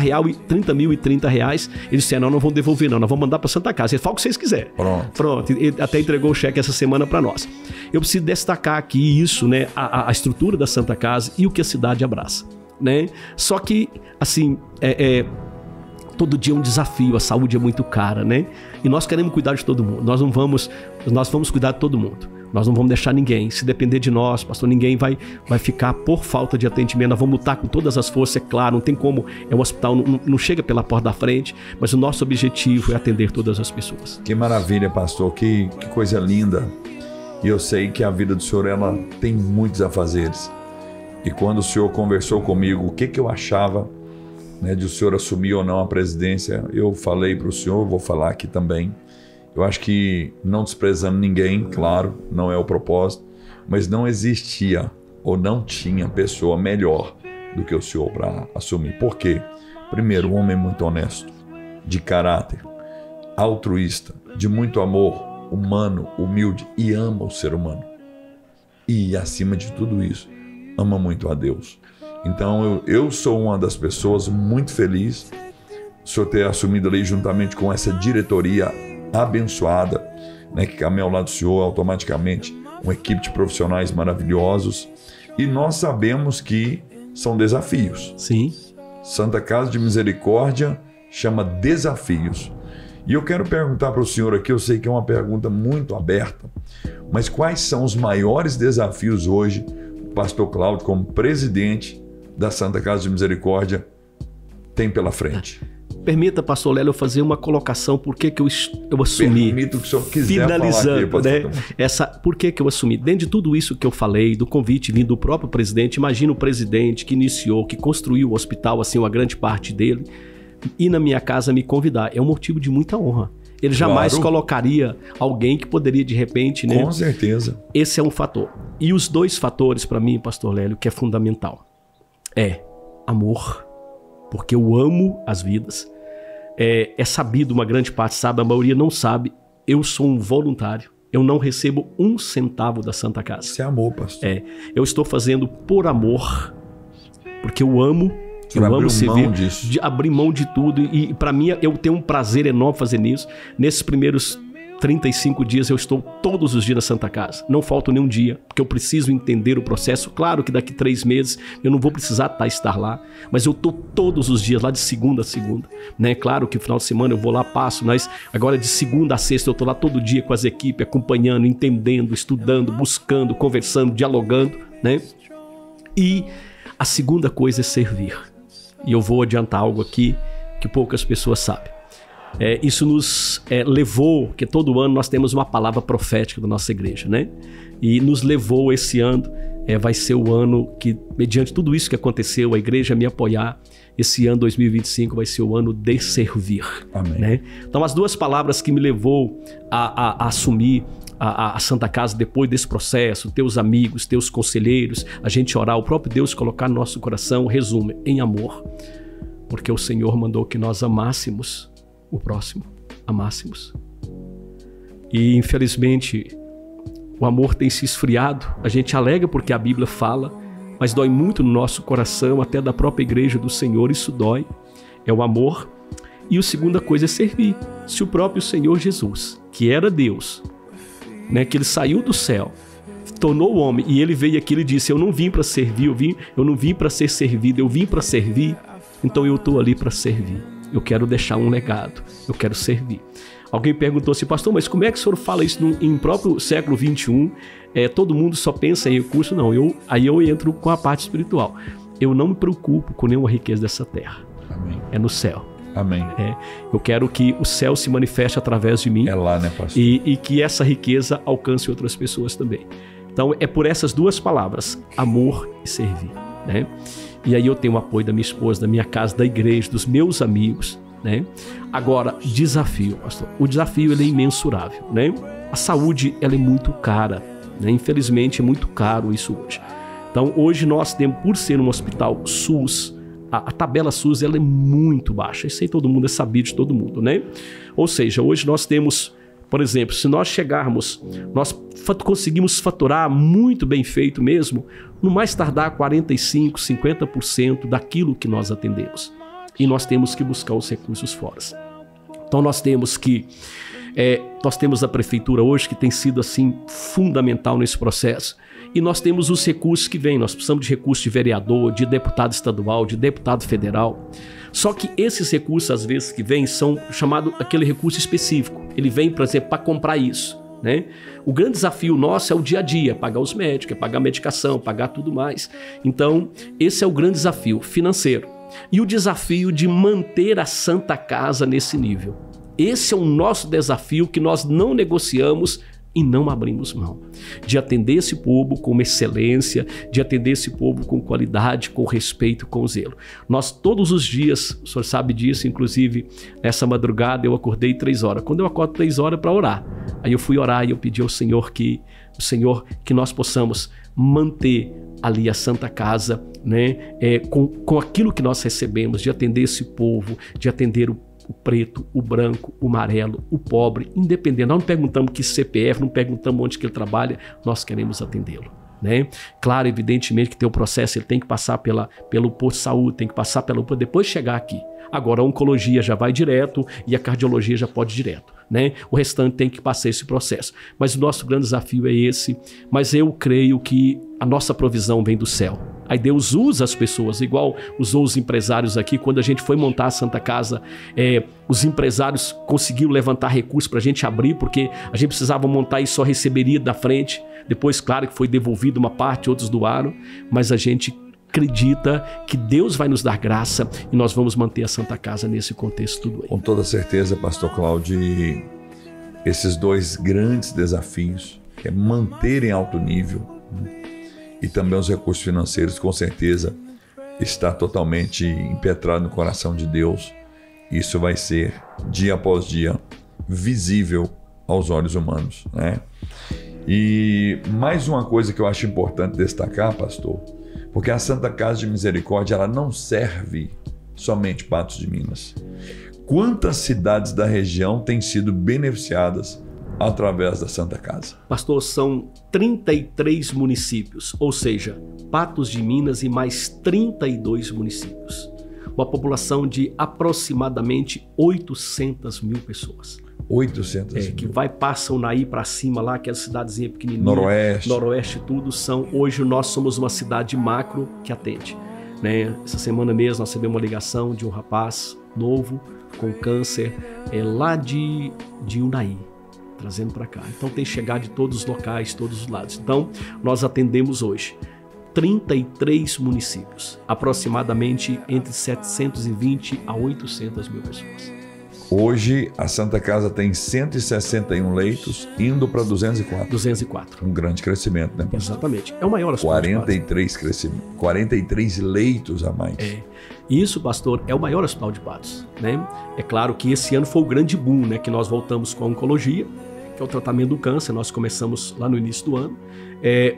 B: mil e 30 reais, eles disseram, não vão devolver não, nós vamos mandar para Santa Casa. Ele fala o que vocês quiserem. Pronto. Ele até entregou o cheque essa semana para nós. Eu preciso destacar aqui isso, né, a estrutura da Santa Casa e o que a cidade abraça, né? Só que, assim, todo dia é um desafio, a saúde é muito cara, né? E nós queremos cuidar de todo mundo, nós vamos cuidar de todo mundo. Nós não vamos deixar ninguém, se depender de nós, pastor, ninguém vai ficar por falta de atendimento. Nós vamos lutar com todas as forças, é claro, não tem como, o hospital não chega pela porta da frente, mas o nosso objetivo é atender todas as pessoas.
A: Que maravilha, pastor, que coisa linda. E eu sei que a vida do senhor, ela tem muitos afazeres. E quando o senhor conversou comigo, o que eu achava, né, de o senhor assumir ou não a presidência, eu falei para o senhor, vou falar aqui também. Eu acho que, não desprezando ninguém, claro, não é o propósito, mas não existia ou não tinha pessoa melhor do que o senhor para assumir. Por quê? Primeiro, um homem muito honesto, de caráter, altruísta, de muito amor, humano, humilde e ama o ser humano. E, acima de tudo isso, ama muito a Deus. Então, eu sou uma das pessoas muito feliz o senhor ter assumido ali juntamente com essa diretoria abençoada, né, que caminha ao lado do senhor automaticamente, uma equipe de profissionais maravilhosos. E nós sabemos que são desafios.
B: Sim.
A: Santa Casa de Misericórdia chama desafios. E eu quero perguntar para o senhor aqui, eu sei que é uma pergunta muito aberta, mas quais são os maiores desafios hoje o pastor Cláudio, como presidente da Santa Casa de Misericórdia, tem pela frente?
B: Permita, pastor Lélio, eu fazer uma colocação, por que eu assumi.
A: Permita o que o senhor quiser
B: finalizando,
A: falar aqui,
B: né? Por que eu assumi? Dentro de tudo isso que eu falei, do convite vindo do próprio presidente, imagina o presidente que iniciou, que construiu o hospital, assim, uma grande parte dele, ir na minha casa me convidar. É um motivo de muita honra. Ele jamais colocaria alguém que poderia, de repente, né?
A: Com certeza.
B: Esse é um fator. E os 2 fatores, para mim, pastor Lélio, que é fundamental, é amor, porque eu amo as vidas. É sabido, uma grande parte sabe, a maioria não sabe, eu sou um voluntário, eu não recebo 1 centavo da Santa Casa.
A: Isso é amor, pastor.
B: Eu estou fazendo por amor, porque eu amo, eu amo servir, de abrir mão de tudo, e para mim eu tenho um prazer enorme fazer nisso. Nesses primeiros 35 dias eu estou todos os dias na Santa Casa, não falto nenhum dia, porque eu preciso entender o processo. Claro que daqui 3 meses eu não vou precisar estar lá, mas eu estou todos os dias lá de segunda a segunda, né? Claro que no final de semana eu vou lá, passo, mas agora de segunda a sexta eu estou lá todo dia com as equipes, acompanhando, entendendo, estudando, buscando, conversando, dialogando, né? E a segunda coisa é servir. E eu vou adiantar algo aqui que poucas pessoas sabem. Isso nos levou, que todo ano nós temos uma palavra profética da nossa igreja, né? E nos levou esse ano, vai ser o ano que, mediante tudo isso que aconteceu, a igreja me apoiar, esse ano 2025 vai ser o ano de servir.
A: Amém.
B: Né? Então as 2 palavras que me levou a assumir a Santa Casa depois desse processo, teus amigos, teus conselheiros, a gente orar, o próprio Deus colocar no nosso coração, resume, em amor, porque o Senhor mandou que nós amássemos o próximo, amássemos. E infelizmente o amor tem se esfriado. A gente alega porque a Bíblia fala, mas dói muito no nosso coração, até da própria igreja do Senhor, isso dói. É o amor. E a segunda coisa é servir. Se o próprio Senhor Jesus, que era Deus, né, que ele saiu do céu, tornou o homem, e ele veio aqui e disse, eu não vim para servir, eu não vim para ser servido, eu vim para servir, então eu estou ali para servir. Eu quero deixar um legado, eu quero servir. Alguém perguntou assim, pastor, mas como é que o senhor fala isso em próprio século XXI? Todo mundo só pensa em recurso? Não, aí eu entro com a parte espiritual. Eu não me preocupo com nenhuma riqueza dessa terra.
A: Amém.
B: É no céu.
A: Amém.
B: Eu quero que o céu se manifeste através de mim.
A: É lá, né, pastor?
B: E que essa riqueza alcance outras pessoas também. Então, é por essas 2 palavras, amor e servir, né? E aí eu tenho o apoio da minha esposa, da minha casa, da igreja, dos meus amigos, né? Agora, desafio, pastor. O desafio, ele é imensurável, né? A saúde, ela é muito cara, né? Infelizmente, é muito caro isso hoje. Então, hoje nós temos, por ser um hospital SUS, a tabela SUS ela é muito baixa. Isso aí todo mundo é sabido de todo mundo, né? Ou seja, hoje nós temos, por exemplo, se nós chegarmos, nós conseguimos faturar muito bem feito mesmo, no mais tardar 45%, 50% daquilo que nós atendemos. E nós temos que buscar os recursos fora. Então nós temos a prefeitura hoje que tem sido assim fundamental nesse processo. E nós temos os recursos que vêm, nós precisamos de recursos de vereador, de deputado estadual, de deputado federal. Só que esses recursos, às vezes, que vêm, são chamados aquele recurso específico. Ele vem, por exemplo, para comprar isso, né? O grande desafio nosso é o dia a dia, pagar os médicos, pagar a medicação, pagar tudo mais. Então, esse é o grande desafio financeiro. E o desafio de manter a Santa Casa nesse nível. Esse é o nosso desafio que nós não negociamos e não abrimos mão. De atender esse povo com excelência, de atender esse povo com qualidade, com respeito, com zelo. Nós todos os dias, o senhor sabe disso, inclusive nessa madrugada eu acordei 3 horas. Quando eu acordo 3 horas para orar, aí eu fui orar e eu pedi ao Senhor que nós possamos manter ali a Santa Casa, né, com aquilo que nós recebemos, de atender esse povo, de atender o preto, o branco, o amarelo, o pobre, independente. Nós não perguntamos que CPF, não perguntamos onde que ele trabalha, nós queremos atendê-lo, né? Claro, evidentemente que tem o processo, ele tem que passar pelo posto de saúde, tem que passar pela UPA, depois chegar aqui. Agora a oncologia já vai direto e a cardiologia já pode ir direto, né? O restante tem que passar esse processo. Mas o nosso grande desafio é esse, mas eu creio que a nossa provisão vem do céu. Aí Deus usa as pessoas, igual usou os empresários aqui. Quando a gente foi montar a Santa Casa, os empresários conseguiram levantar recursos para a gente abrir, porque a gente precisava montar e só receberia da frente. Depois, claro, que foi devolvido uma parte, outros doaram, mas a gente acredita que Deus vai nos dar graça e nós vamos manter a Santa Casa nesse contexto tudo aí.
A: Com toda certeza, pastor Cláudio, esses 2 grandes desafios, que é manter em alto nível, né? E também os recursos financeiros, com certeza, está totalmente impetrado no coração de Deus. Isso vai ser, dia após dia, visível aos olhos humanos, né? E mais uma coisa que eu acho importante destacar, pastor, porque a Santa Casa de Misericórdia, ela não serve somente Patos de Minas. Quantas cidades da região têm sido beneficiadas através da Santa Casa?
B: Pastor, são 33 municípios, ou seja, Patos de Minas e mais 32 municípios. Uma população de aproximadamente 800 mil pessoas.
A: 800 mil.
B: Que passam daí para cima lá, aquela cidadezinha pequenininha.
A: Noroeste,
B: tudo são. Hoje nós somos uma cidade macro que atende, né? Essa semana mesmo nós recebemos uma ligação de um rapaz novo com câncer lá de Unai, trazendo para cá. Então tem chegado de todos os locais, todos os lados. Então nós atendemos hoje 33 municípios, aproximadamente entre 720 a 800 mil pessoas.
A: Hoje a Santa Casa tem 161 leitos, indo para 204.
B: 204.
A: Um grande crescimento, né, pastor?
B: Exatamente. É o maior hospital
A: 43 leitos a mais.
B: Isso, pastor, é o maior hospital de Patos, né? É claro que esse ano foi o grande boom, né? Que nós voltamos com a oncologia, que é o tratamento do câncer. Nós começamos lá no início do ano.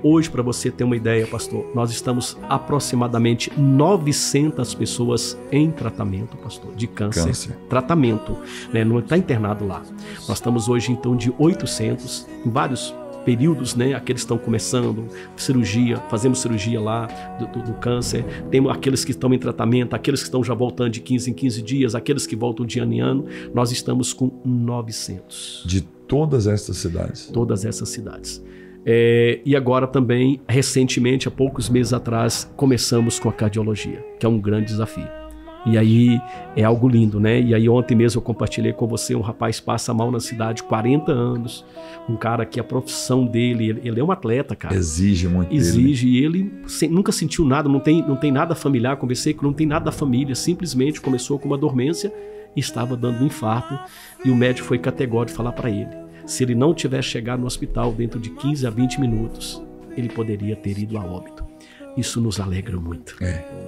B: Hoje, para você ter uma ideia, pastor, nós estamos aproximadamente 900 pessoas em tratamento, pastor, de câncer. Tratamento, né? Não está internado lá. Nós estamos hoje, então, de 800, em vários períodos, né? Aqueles que estão começando cirurgia, fazemos cirurgia lá do câncer. Temos aqueles que estão em tratamento, aqueles que estão já voltando de 15 em 15 dias, aqueles que voltam de ano em ano. Nós estamos com 900.
A: De todas essas cidades?
B: Todas essas cidades. E agora também, recentemente, há poucos meses atrás, começamos com a cardiologia, que é um grande desafio. E aí é algo lindo, né? E aí ontem mesmo eu compartilhei com você, um rapaz passa mal na cidade, 40 anos, um cara que a profissão dele, ele é um atleta, cara.
A: Exige muito
B: Exige, e ele nunca sentiu nada, não tem nada familiar, conversei que não tem nada da família, simplesmente começou com uma dormência e estava dando um infarto, e o médico foi categórico falar para ele, se ele não tivesse chegado no hospital dentro de 15 a 20 minutos, ele poderia ter ido a óbito. Isso nos alegra muito,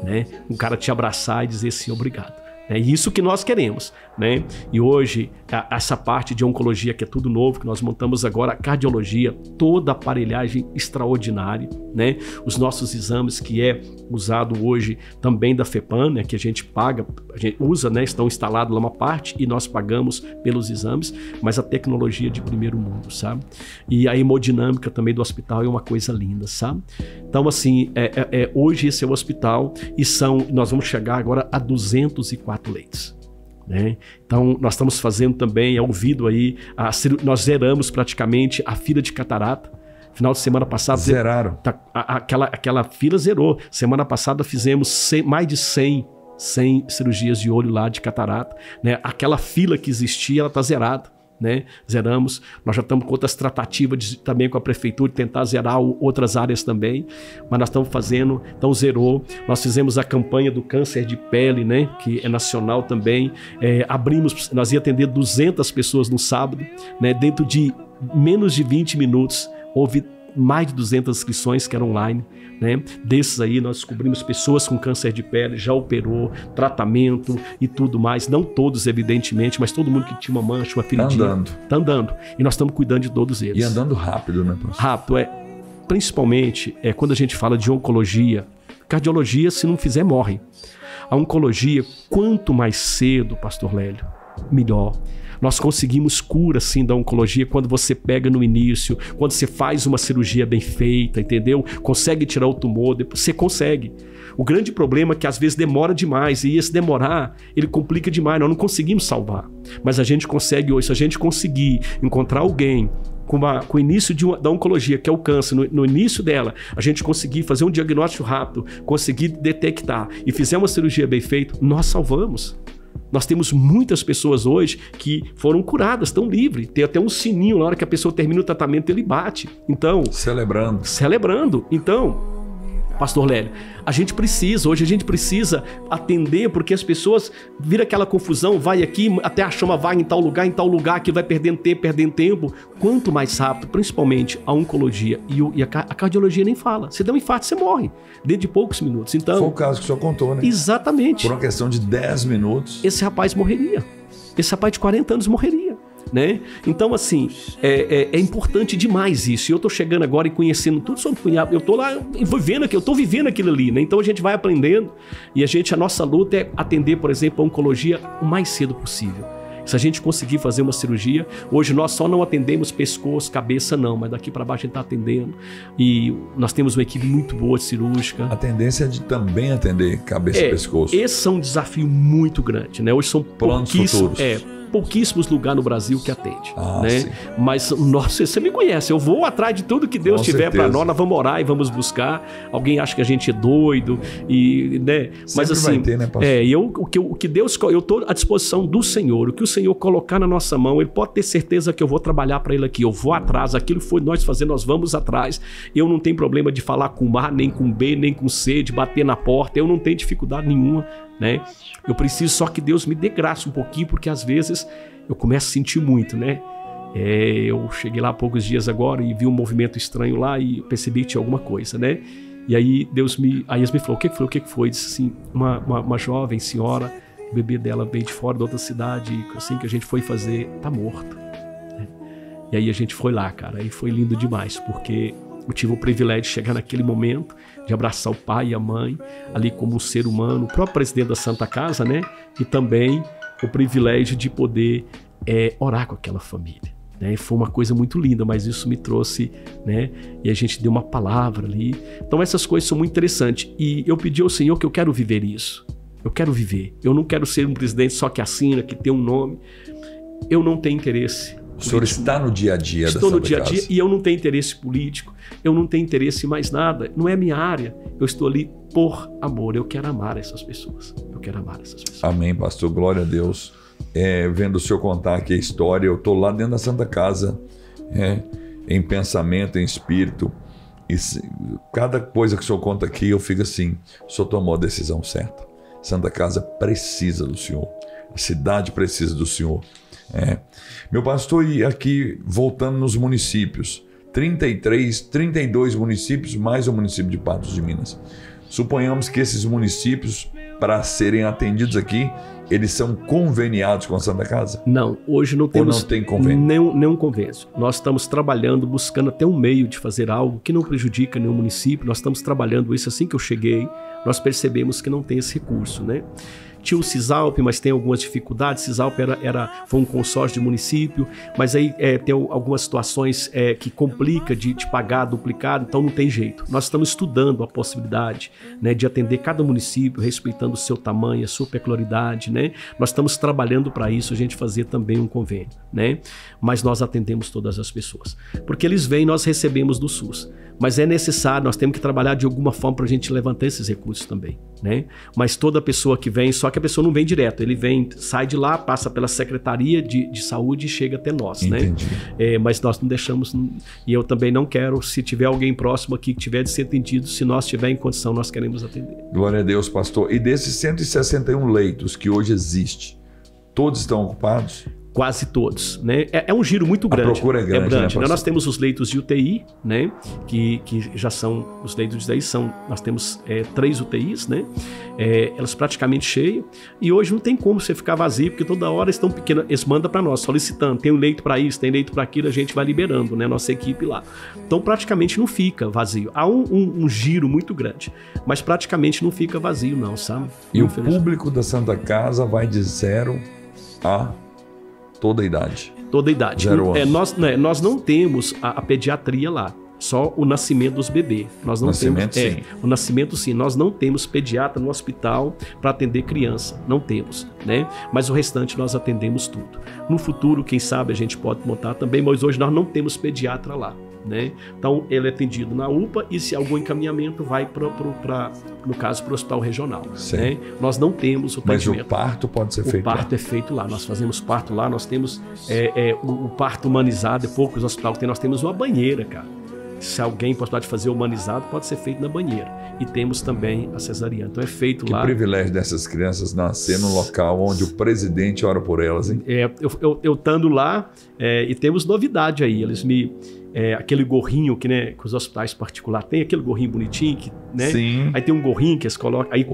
B: né? Um cara te abraçar e dizer assim, obrigado. É isso que nós queremos, né? E hoje essa parte de oncologia que é tudo novo, que nós montamos agora, a cardiologia, toda a aparelhagem extraordinária, né? Os nossos exames que é usado hoje também da FEPAM, né? Que a gente paga, a gente usa, né? Estão instalados lá uma parte e nós pagamos pelos exames, mas a tecnologia de primeiro mundo, sabe? E a hemodinâmica também do hospital é uma coisa linda, sabe? Então, assim, hoje esse é o hospital e nós vamos chegar agora a 204 leitos. Né? Então nós estamos fazendo também, ouvido aí, nós zeramos praticamente a fila de catarata. Final de semana passada
A: zeraram.
B: Aquela fila zerou. Semana passada fizemos mais de 100 cirurgias de olho lá de catarata, né? Aquela fila que existia, ela está zerada. Né? Zeramos, nós já estamos com outras tratativas também com a prefeitura de tentar zerar outras áreas também, mas nós estamos fazendo, então zerou. Nós fizemos a campanha do câncer de pele, né? Que é nacional também, nós ia atender 200 pessoas no sábado, né? Dentro de menos de 20 minutos houve mais de 200 inscrições que eram online, né? Desses aí nós descobrimos pessoas com câncer de pele, já operou, tratamento e tudo mais, não todos evidentemente, mas todo mundo que tinha uma mancha, uma feridinha. Tá andando. E nós estamos cuidando de todos eles.
A: E andando rápido, né, pastor?
B: Rápido, principalmente quando a gente fala de oncologia, cardiologia, se não fizer, morre. A oncologia, quanto mais cedo, pastor Lélio, melhor. Nós conseguimos cura, sim, da oncologia quando você pega no início, quando você faz uma cirurgia bem feita, entendeu? Consegue tirar o tumor, depois você consegue. O grande problema é que às vezes demora demais, e esse demorar, ele complica demais, nós não conseguimos salvar. Mas a gente consegue hoje, se a gente conseguir encontrar alguém com o início da oncologia, que é o câncer, no início dela, a gente conseguir fazer um diagnóstico rápido, conseguir detectar e fizer uma cirurgia bem feita, nós salvamos. Nós temos muitas pessoas hoje que foram curadas, estão livres. Tem até um sininho na hora que a pessoa termina o tratamento, ele bate. Então, celebrando. Então, pastor Lélio, hoje a gente precisa atender, porque as pessoas viram aquela confusão, vai aqui, até achar uma vaga em tal lugar, que vai perdendo tempo. Quanto mais rápido, principalmente a oncologia e a cardiologia nem fala. Se der um infarto, você morre, dentro de poucos minutos. Então,
A: foi o caso que o senhor contou, né?
B: Exatamente.
A: Por uma questão de 10 minutos.
B: Esse rapaz morreria. Esse rapaz de 40 anos morreria. Né? Então, assim, é importante demais isso. E eu tô chegando agora e conhecendo tudo sobre cunhado. Eu tô lá eu tô vivendo aquilo ali, né? Então a gente vai aprendendo e a nossa luta é atender, por exemplo, a oncologia o mais cedo possível. Se a gente conseguir fazer uma cirurgia, hoje nós só não atendemos pescoço, cabeça não, mas daqui para baixo a gente está atendendo. E nós temos uma equipe muito boa de cirúrgica.
A: A tendência é de também atender cabeça e pescoço.
B: Esse é um desafio muito grande, né? Hoje são
A: planos futuros.
B: Pouquíssimos lugares no Brasil que atende, né? Sim. Mas, nossa, você me conhece, eu vou atrás de tudo que Deus tiver para nós vamos orar e vamos buscar. Alguém acha que a gente é doido, e, né? Mas assim,
A: vai ter, né, pastor?
B: O que Deus, eu estou à disposição do Senhor, o que o Senhor colocar na nossa mão, Ele pode ter certeza que eu vou trabalhar para Ele aqui, eu vou atrás, aquilo que foi nós fazer, nós vamos atrás. Eu não tenho problema de falar com A, nem com B, nem com C, de bater na porta, eu não tenho dificuldade nenhuma, né? Eu preciso só que Deus me dê graça um pouquinho, porque às vezes eu começo a sentir muito, né? Eu cheguei lá há poucos dias agora e vi um movimento estranho lá e percebi que tinha alguma coisa, né? E aí Deus me falou, o que foi? Disse assim, uma jovem senhora, o bebê dela veio de fora da outra cidade, assim que a gente foi fazer, tá morto. E aí a gente foi lá, cara, e foi lindo demais, porque eu tive o privilégio de chegar naquele momento, de abraçar o pai e a mãe, ali como um ser humano, o próprio presidente da Santa Casa, né? E também o privilégio de poder orar com aquela família. Né? Foi uma coisa muito linda, mas isso me trouxe, né? E a gente deu uma palavra ali. Então essas coisas são muito interessantes. E eu pedi ao Senhor que eu quero viver isso. Eu quero viver. Eu não quero ser um presidente só que assina, que tem um nome. Eu não tenho interesse.
A: O senhor está no dia a dia da Santa Casa.
B: Estou no dia a dia e eu não tenho interesse político, eu não tenho interesse em mais nada, não é minha área. Eu estou ali por amor, eu quero amar essas pessoas.
A: Amém, pastor, glória a Deus. Vendo o senhor contar aqui a história, eu estou lá dentro da Santa Casa, em pensamento, em espírito. E cada coisa que o senhor conta aqui, eu fico assim, o senhor tomou a decisão certa. Santa Casa precisa do senhor, a cidade precisa do senhor. Meu pastor, e aqui voltando nos municípios, 32 municípios, mais o município de Patos de Minas. Suponhamos que esses municípios para serem atendidos aqui, eles são conveniados com a Santa Casa?
B: Não, hoje não temos.
A: Ou não tem convênio?
B: Nenhum convênio. Nós estamos trabalhando, buscando até um meio de fazer algo que não prejudica nenhum município. Nós estamos trabalhando isso. Assim que eu cheguei, nós percebemos que não tem esse recurso, né? Tinha o Cisalp, mas tem algumas dificuldades. Cisalp foi um consórcio de município, mas aí tem algumas situações que complica de pagar duplicado, então não tem jeito. Nós estamos estudando a possibilidade, né, de atender cada município, respeitando o seu tamanho, a sua peculiaridade, né? Nós estamos trabalhando para isso, a gente fazer também um convênio, né? Mas nós atendemos todas as pessoas. Porque eles vêm, nós recebemos do SUS. Mas é necessário, nós temos que trabalhar de alguma forma para a gente levantar esses recursos também, né? Mas toda pessoa que vem, só que a pessoa não vem direto, ele vem, sai de lá, passa pela Secretaria de Saúde e chega até nós,
A: Entendi.
B: né? Mas nós não deixamos, e eu também não quero, se tiver alguém próximo aqui que tiver de ser atendido, se nós estiver em condição, nós queremos atender.
A: Glória a Deus, pastor. E desses 161 leitos que hoje existem, todos estão ocupados?
B: Quase todos, né? É um giro muito grande.
A: A procura é grande,
B: né? Nós temos os leitos de UTI, né? Que já são, os leitos de UTI nós temos 3 UTIs, né? Elas praticamente cheias. E hoje não tem como você ficar vazio, porque toda hora estão pequenas, eles mandam para nós, solicitando. Tem um leito para isso, tem leito para aquilo, a gente vai liberando, né? Nossa equipe lá. Então praticamente não fica vazio. Há um giro muito grande, mas praticamente não fica vazio não, sabe?
A: E o público da Santa Casa vai de 0 a... toda a idade.
B: Toda a idade. Nós não temos a pediatria lá, só o nascimento dos bebês. Nós não
A: nascimento,
B: temos,
A: sim.
B: O nascimento, sim. Nós não temos pediatra no hospital para atender criança. Não temos, né? Mas o restante nós atendemos tudo. No futuro, quem sabe, a gente pode montar também, mas hoje nós não temos pediatra lá, né? Então, ele é atendido na UPA e se algum encaminhamento vai no caso, para o hospital regional, né? Nós não temos o atendimento.
A: Mas o parto pode ser feito lá?
B: O parto é feito lá. Nós fazemos parto lá, nós temos o parto humanizado, poucos hospitais tem, nós temos uma banheira, cara. Se alguém pode fazer humanizado, pode ser feito na banheira. E temos também a cesariana. Então é feito lá.
A: Que privilégio dessas crianças nascer num local onde o presidente ora por elas, hein?
B: Eu estando lá, e temos novidade aí. Eles aquele gorrinho que, né, que os hospitais particulares têm, aquele gorrinho bonitinho, que, né?
A: Sim.
B: Aí tem um gorrinho que eles colocam, aí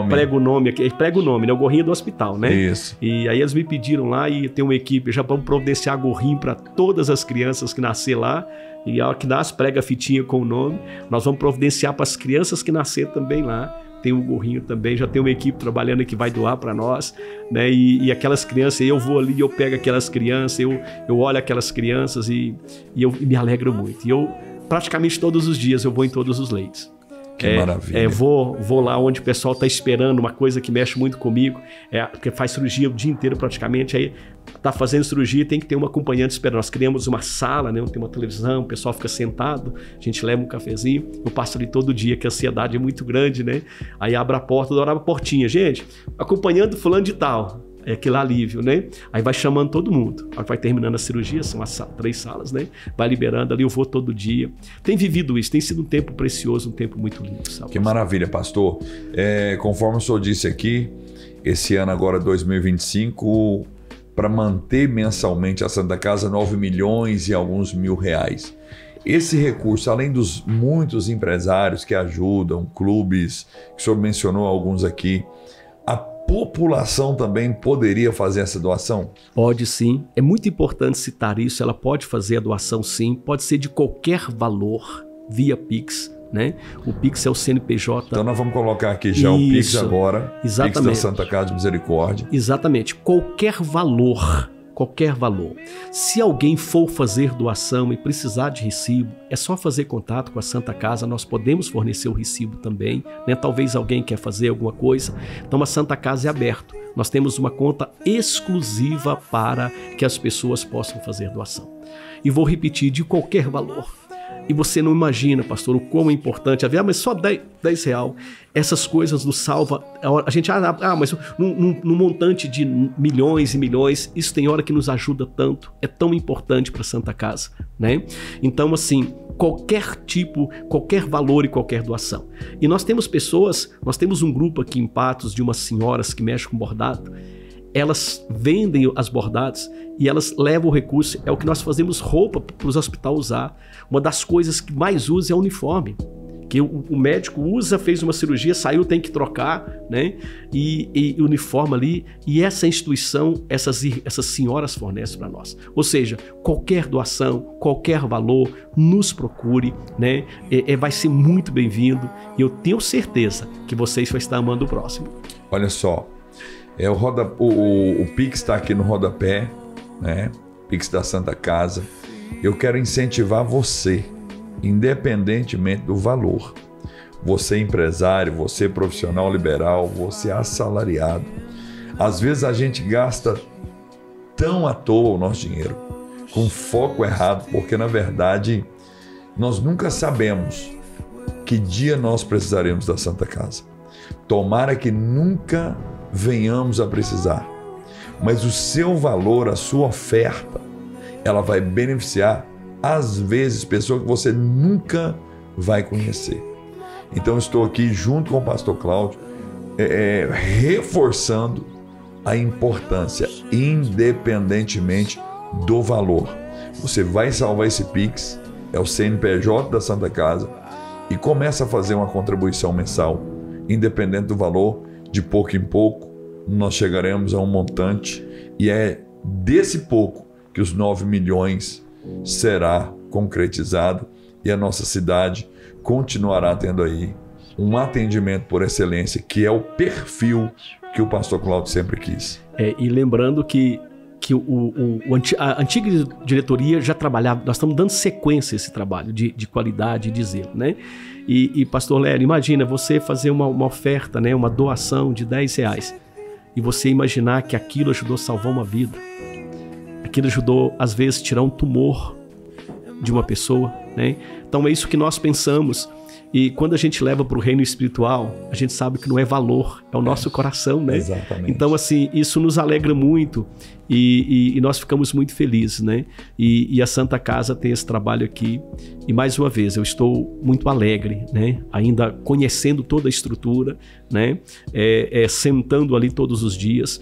B: prega o nome aqui, prega o nome, né? O gorrinho do hospital, né?
A: Isso.
B: E aí eles me pediram lá e tem uma equipe, já vamos providenciar gorrinho para todas as crianças que nascer lá. E a hora que nasce, prega a fitinha com o nome. Nós vamos providenciar para as crianças que nascer também lá. Tem um gorrinho também, já tem uma equipe trabalhando que vai doar para nós, né? E aquelas crianças, eu vou ali, eu pego aquelas crianças, eu olho aquelas crianças e eu me alegro muito. E eu, praticamente todos os dias, eu vou em todos os leitos.
A: Que maravilha.
B: Vou lá onde o pessoal está esperando, uma coisa que mexe muito comigo, porque faz cirurgia o dia inteiro praticamente, aí tá fazendo cirurgia, tem que ter um acompanhante esperando. Nós criamos uma sala, né, onde tem uma televisão, o pessoal fica sentado, a gente leva um cafezinho, eu passo ali todo dia, que a ansiedade é muito grande, né? Aí abre a porta, adorava a portinha, gente, acompanhando fulano de tal. É aquele alívio, né? Aí vai chamando todo mundo. Aí vai terminando a cirurgia, são 3 salas, né? Vai liberando ali, eu vou todo dia. Tem vivido isso, tem sido um tempo precioso, um tempo muito lindo, sabe?
A: Que maravilha, pastor. Conforme o senhor disse aqui, esse ano agora, 2025, para manter mensalmente a Santa Casa, 9 milhões e alguns mil reais. Esse recurso, além dos muitos empresários que ajudam, clubes, que o senhor mencionou alguns aqui, a população também poderia fazer essa doação?
B: Pode sim, é muito importante citar isso, ela pode fazer a doação sim, pode ser de qualquer valor via Pix, né? O Pix é o CNPJ.
A: Então nós vamos colocar aqui já isso, o Pix agora,
B: exatamente.
A: Pix da Santa Casa de Misericórdia.
B: Exatamente, qualquer valor. Qualquer valor. Se alguém for fazer doação e precisar de recibo, é só fazer contato com a Santa Casa, nós podemos fornecer o recibo também, né? Talvez alguém quer fazer alguma coisa, então a Santa Casa é aberta. Nós temos uma conta exclusiva para que as pessoas possam fazer doação. E vou repetir, de qualquer valor. E você não imagina, pastor, o quão é importante. Mas só 10 real. Essas coisas nos salva. A gente, mas num montante de milhões e milhões, isso tem hora que nos ajuda tanto. É tão importante para a Santa Casa, né? Então, assim, qualquer tipo, qualquer valor e qualquer doação. E nós temos um grupo aqui em Patos de umas senhoras que mexem com bordado. Elas vendem as bordadas e elas levam o recurso. É o que nós fazemos roupa para os hospitais usar. Uma das coisas que mais usa é o uniforme. que o médico usa, fez uma cirurgia, saiu, tem que trocar, né? E uniforma ali. E essa instituição, essas senhoras fornecem para nós. Ou seja, qualquer doação, qualquer valor, nos procure, né? Vai ser muito bem-vindo. E eu tenho certeza que vocês vão estar amando o próximo.
A: Olha só, o Pix está aqui no rodapé, né? Pix da Santa Casa. Eu quero incentivar você, independentemente do valor. Você empresário, você profissional liberal, você assalariado. Às vezes a gente gasta tão à toa o nosso dinheiro, com foco errado, porque na verdade nós nunca sabemos que dia nós precisaremos da Santa Casa. Tomara que nunca venhamos a precisar, mas o seu valor, a sua oferta, ela vai beneficiar, às vezes, pessoas que você nunca vai conhecer. Então, estou aqui junto com o pastor Cláudio, reforçando a importância, independentemente do valor. Você vai salvar esse Pix, é o CNPJ da Santa Casa, e começa a fazer uma contribuição mensal, independente do valor, de pouco em pouco, nós chegaremos a um montante, e é desse pouco que os 9 milhões será concretizado e a nossa cidade continuará tendo aí um atendimento por excelência, que é o perfil que o pastor Cláudio sempre quis.
B: E lembrando que a antiga diretoria já trabalhava, nós estamos dando sequência a esse trabalho de qualidade e de zelo, né? E pastor Léo, imagina você fazer uma oferta, né, uma doação de R$10 e você imaginar que aquilo ajudou a salvar uma vida. Aquilo ajudou, às vezes, tirar um tumor de uma pessoa, né? Então é isso que nós pensamos. E quando a gente leva para o reino espiritual, a gente sabe que não é valor, é o nosso coração, né?
A: Exatamente.
B: Então, assim, isso nos alegra muito e nós ficamos muito felizes, né? E a Santa Casa tem esse trabalho aqui. E mais uma vez, eu estou muito alegre, né? Ainda conhecendo toda a estrutura, né? Sentando ali todos os dias.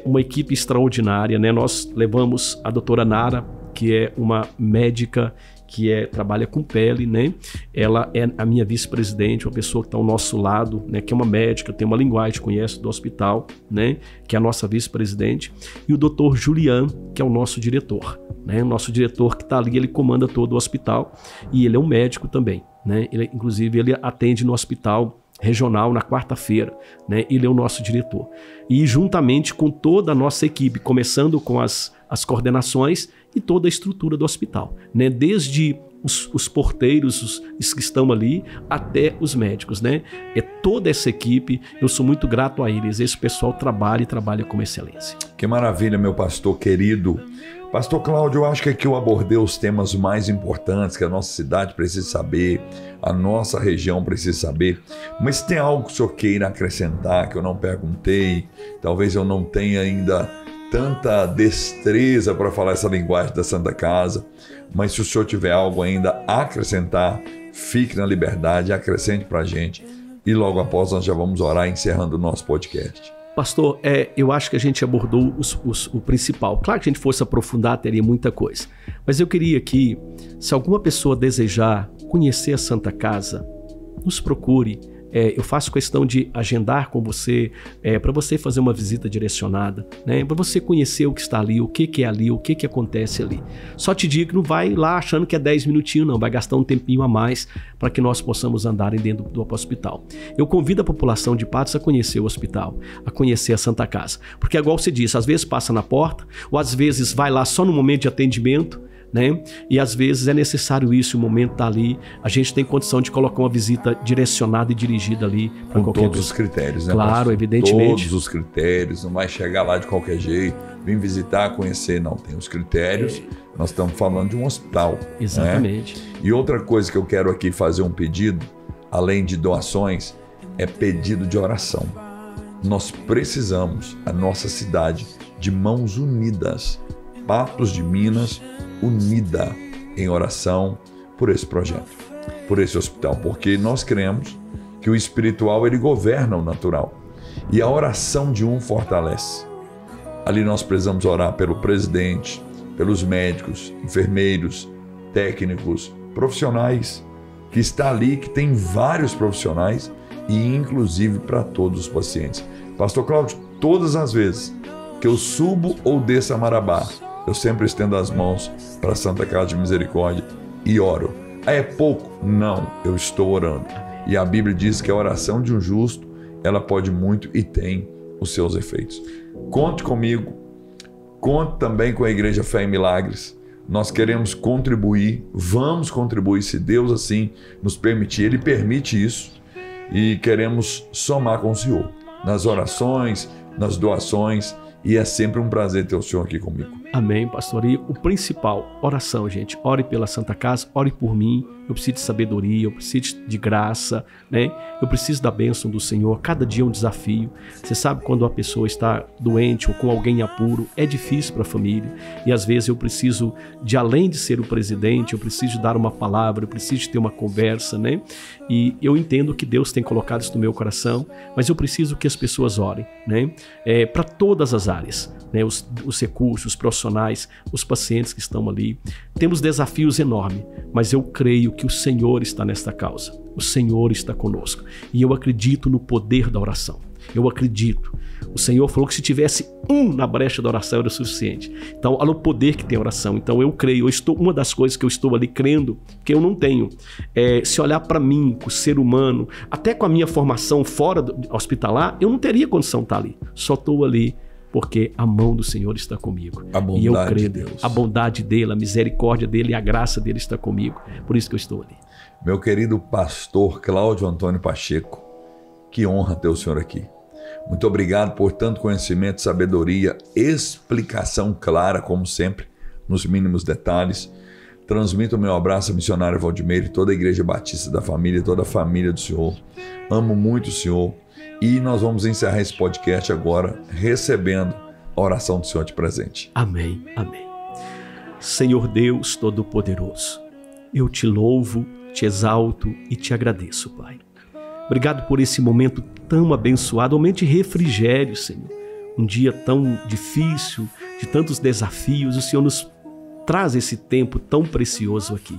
B: Uma equipe extraordinária, né? Nós levamos a doutora Nara, que é uma médica que trabalha com pele, né? Ela é a minha vice-presidente, uma pessoa que está ao nosso lado, né? Que é uma médica, tem uma linguagem, conhece do hospital, né? Que é a nossa vice-presidente. E o doutor Julian, que é o nosso diretor, né? O nosso diretor que está ali, ele comanda todo o hospital e ele é um médico também, né? Inclusive, ele atende no hospital regional na quarta-feira, né? Ele é o nosso diretor. E juntamente com toda a nossa equipe, começando com as coordenações e toda a estrutura do hospital, né? Desde os porteiros os que estão ali até os médicos, né? Toda essa equipe, eu sou muito grato a eles. Esse pessoal trabalha com excelência.
A: Que maravilha, meu pastor querido. Pastor Cláudio, eu acho que aqui eu abordei os temas mais importantes que a nossa cidade precisa saber, a nossa região precisa saber, mas tem algo que o senhor queira acrescentar que eu não perguntei, talvez eu não tenha ainda tanta destreza para falar essa linguagem da Santa Casa, mas se o senhor tiver algo ainda a acrescentar, fique na liberdade, acrescente para a gente e logo após nós já vamos orar encerrando o nosso podcast.
B: Pastor, eu acho que a gente abordou o principal. Claro que a gente fosse aprofundar, teria muita coisa. Mas eu queria que, se alguma pessoa desejar conhecer a Santa Casa, nos procure. Eu faço questão de agendar com você, para você fazer uma visita direcionada, né? Para você conhecer o que está ali, o que é ali, o que acontece ali. Só te digo que não vai lá achando que é 10 minutinhos, não. Vai gastar um tempinho a mais para que nós possamos andar dentro do hospital. Eu convido a população de Patos a conhecer o hospital, a conhecer a Santa Casa. Porque, igual você disse, às vezes passa na porta, ou às vezes vai lá só no momento de atendimento, né? E às vezes é necessário isso, o momento está ali, a gente tem condição de colocar uma visita direcionada e dirigida ali para qualquer
A: todos os critérios, né?
B: Claro,
A: pastor?
B: evidentemente.
A: Todos os critérios, não vai chegar lá de qualquer jeito, vir visitar, conhecer, não, tem os critérios, nós estamos falando de um hospital.
B: Exatamente.
A: Né? E outra coisa que eu quero aqui fazer um pedido, além de doações, é pedido de oração. Nós precisamos, a nossa cidade, de mãos unidas, Patos de Minas, unida em oração por esse projeto, por esse hospital, porque nós cremos que o espiritual ele governa o natural e a oração de um fortalece. Ali nós precisamos orar pelo presidente, pelos médicos, enfermeiros, técnicos, profissionais que está ali, que tem vários profissionais e inclusive para todos os pacientes. Pastor Cláudio, todas as vezes que eu subo ou desço a Marabá, eu sempre estendo as mãos para a Santa Casa de Misericórdia e oro. É pouco? Não, eu estou orando. E a Bíblia diz que a oração de um justo, ela pode muito e tem os seus efeitos. Conte comigo, conte também com a Igreja Fé em Milagres. Nós queremos contribuir, vamos contribuir se Deus assim nos permitir. Ele permite isso e queremos somar com o Senhor nas orações, nas doações, e é sempre um prazer ter o Senhor aqui comigo.
B: Amém, pastor. E o principal, oração, gente. Ore pela Santa Casa, ore por mim. Eu preciso de sabedoria, eu preciso de graça, né? Eu preciso da bênção do Senhor. Cada dia é um desafio. Você sabe quando uma pessoa está doente ou com alguém em apuro, é difícil para a família. E às vezes eu preciso de, além de ser o presidente, eu preciso dar uma palavra, eu preciso de ter uma conversa, né? E eu entendo que Deus tem colocado isso no meu coração, mas eu preciso que as pessoas orem, né? Para todas as áreas, né? Os recursos, os profissionais, os pacientes que estão ali. Temos desafios enormes, mas eu creio que o Senhor está nesta causa. O Senhor está conosco. E eu acredito no poder da oração. Eu acredito. O Senhor falou que se tivesse um na brecha da oração era o suficiente. Então, olha o poder que tem a oração. Então, eu creio. Uma das coisas que eu estou ali crendo, que eu não tenho, se olhar para mim, com o ser humano, até com a minha formação fora hospitalar, eu não teria condição de estar ali. Só estou ali porque a mão do Senhor está comigo. E eu creio,
A: de Deus.
B: A bondade dele, a misericórdia dele e a graça dele está comigo. Por isso que eu estou ali.
A: Meu querido pastor Cláudio Antônio Pacheco, que honra ter o senhor aqui. Muito obrigado por tanto conhecimento, sabedoria, explicação clara, como sempre, nos mínimos detalhes. Transmito o meu abraço ao missionário Valdimeiro e toda a Igreja Batista da Família, toda a família do Senhor. Amo muito o Senhor. E nós vamos encerrar esse podcast agora recebendo a oração do Senhor de presente.
B: Amém, amém. Senhor Deus Todo-Poderoso, eu te louvo, te exalto e te agradeço, Pai. Obrigado por esse momento tão abençoado, momento de refrigério, Senhor. Um dia tão difícil, de tantos desafios, o Senhor nos traz esse tempo tão precioso aqui.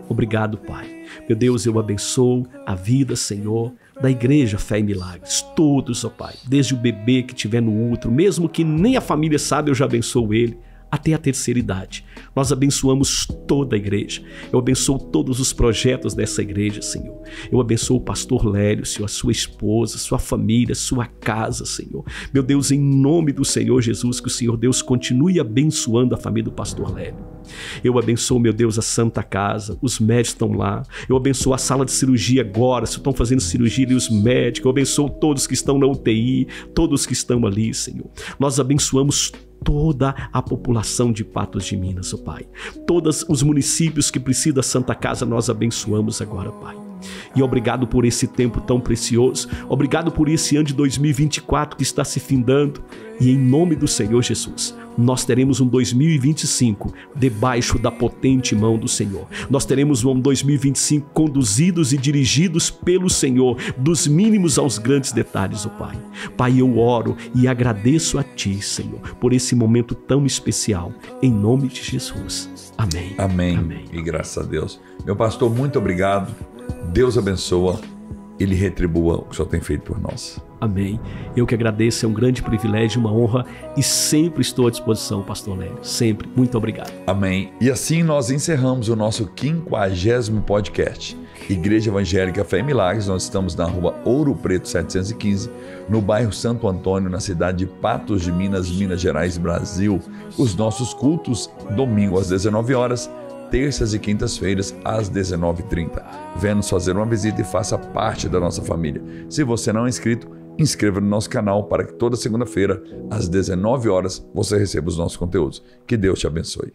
B: Obrigado, Pai. Meu Deus, eu abençoo a vida, Senhor, da Igreja Fé em Milagres. Todos, ó Pai, desde o bebê que estiver no útero, mesmo que nem a família sabe, eu já abençoo ele, até a terceira idade. Nós abençoamos toda a igreja. Eu abençoo todos os projetos dessa igreja, Senhor. Eu abençoo o pastor Lélio, Senhor, a sua esposa, sua família, sua casa, Senhor. Meu Deus, em nome do Senhor Jesus, que o Senhor Deus continue abençoando a família do pastor Lélio. Eu abençoo, meu Deus, a Santa Casa, os médicos estão lá. Eu abençoo a sala de cirurgia agora, se estão fazendo cirurgia ali os médicos. Eu abençoo todos que estão na UTI, todos que estão ali, Senhor. Nós abençoamos toda a população de Patos de Minas, ó Pai. Todos os municípios que precisam da Santa Casa, nós abençoamos agora, Pai. E obrigado por esse tempo tão precioso. Obrigado por esse ano de 2024 que está se findando. E em nome do Senhor Jesus, nós teremos um 2025 debaixo da potente mão do Senhor. Nós teremos um 2025 conduzidos e dirigidos pelo Senhor, dos mínimos aos grandes detalhes, ó Pai. Pai, eu oro e agradeço a Ti, Senhor, por esse momento tão especial. Em nome de Jesus. Amém.
A: Amém.
B: Amém.
A: E graças a Deus. Meu pastor, muito obrigado. Deus abençoa. Ele retribua o que o Senhor tem feito por nós.
B: Amém. Eu que agradeço, é um grande privilégio, uma honra e sempre estou à disposição, pastor Lélio. Sempre. Muito obrigado.
A: Amém. E assim nós encerramos o nosso 50º podcast. Igreja Evangélica Fé em Milagres. Nós estamos na rua Ouro Preto 715, no bairro Santo Antônio, na cidade de Patos de Minas, Minas Gerais, Brasil. Os nossos cultos, domingo às 19 horas, terças e quintas-feiras às 19h30. Venha nos fazer uma visita e faça parte da nossa família. Se você não é inscrito, inscreva no nosso canal para que toda segunda-feira, às 19 horas, você receba os nossos conteúdos. Que Deus te abençoe.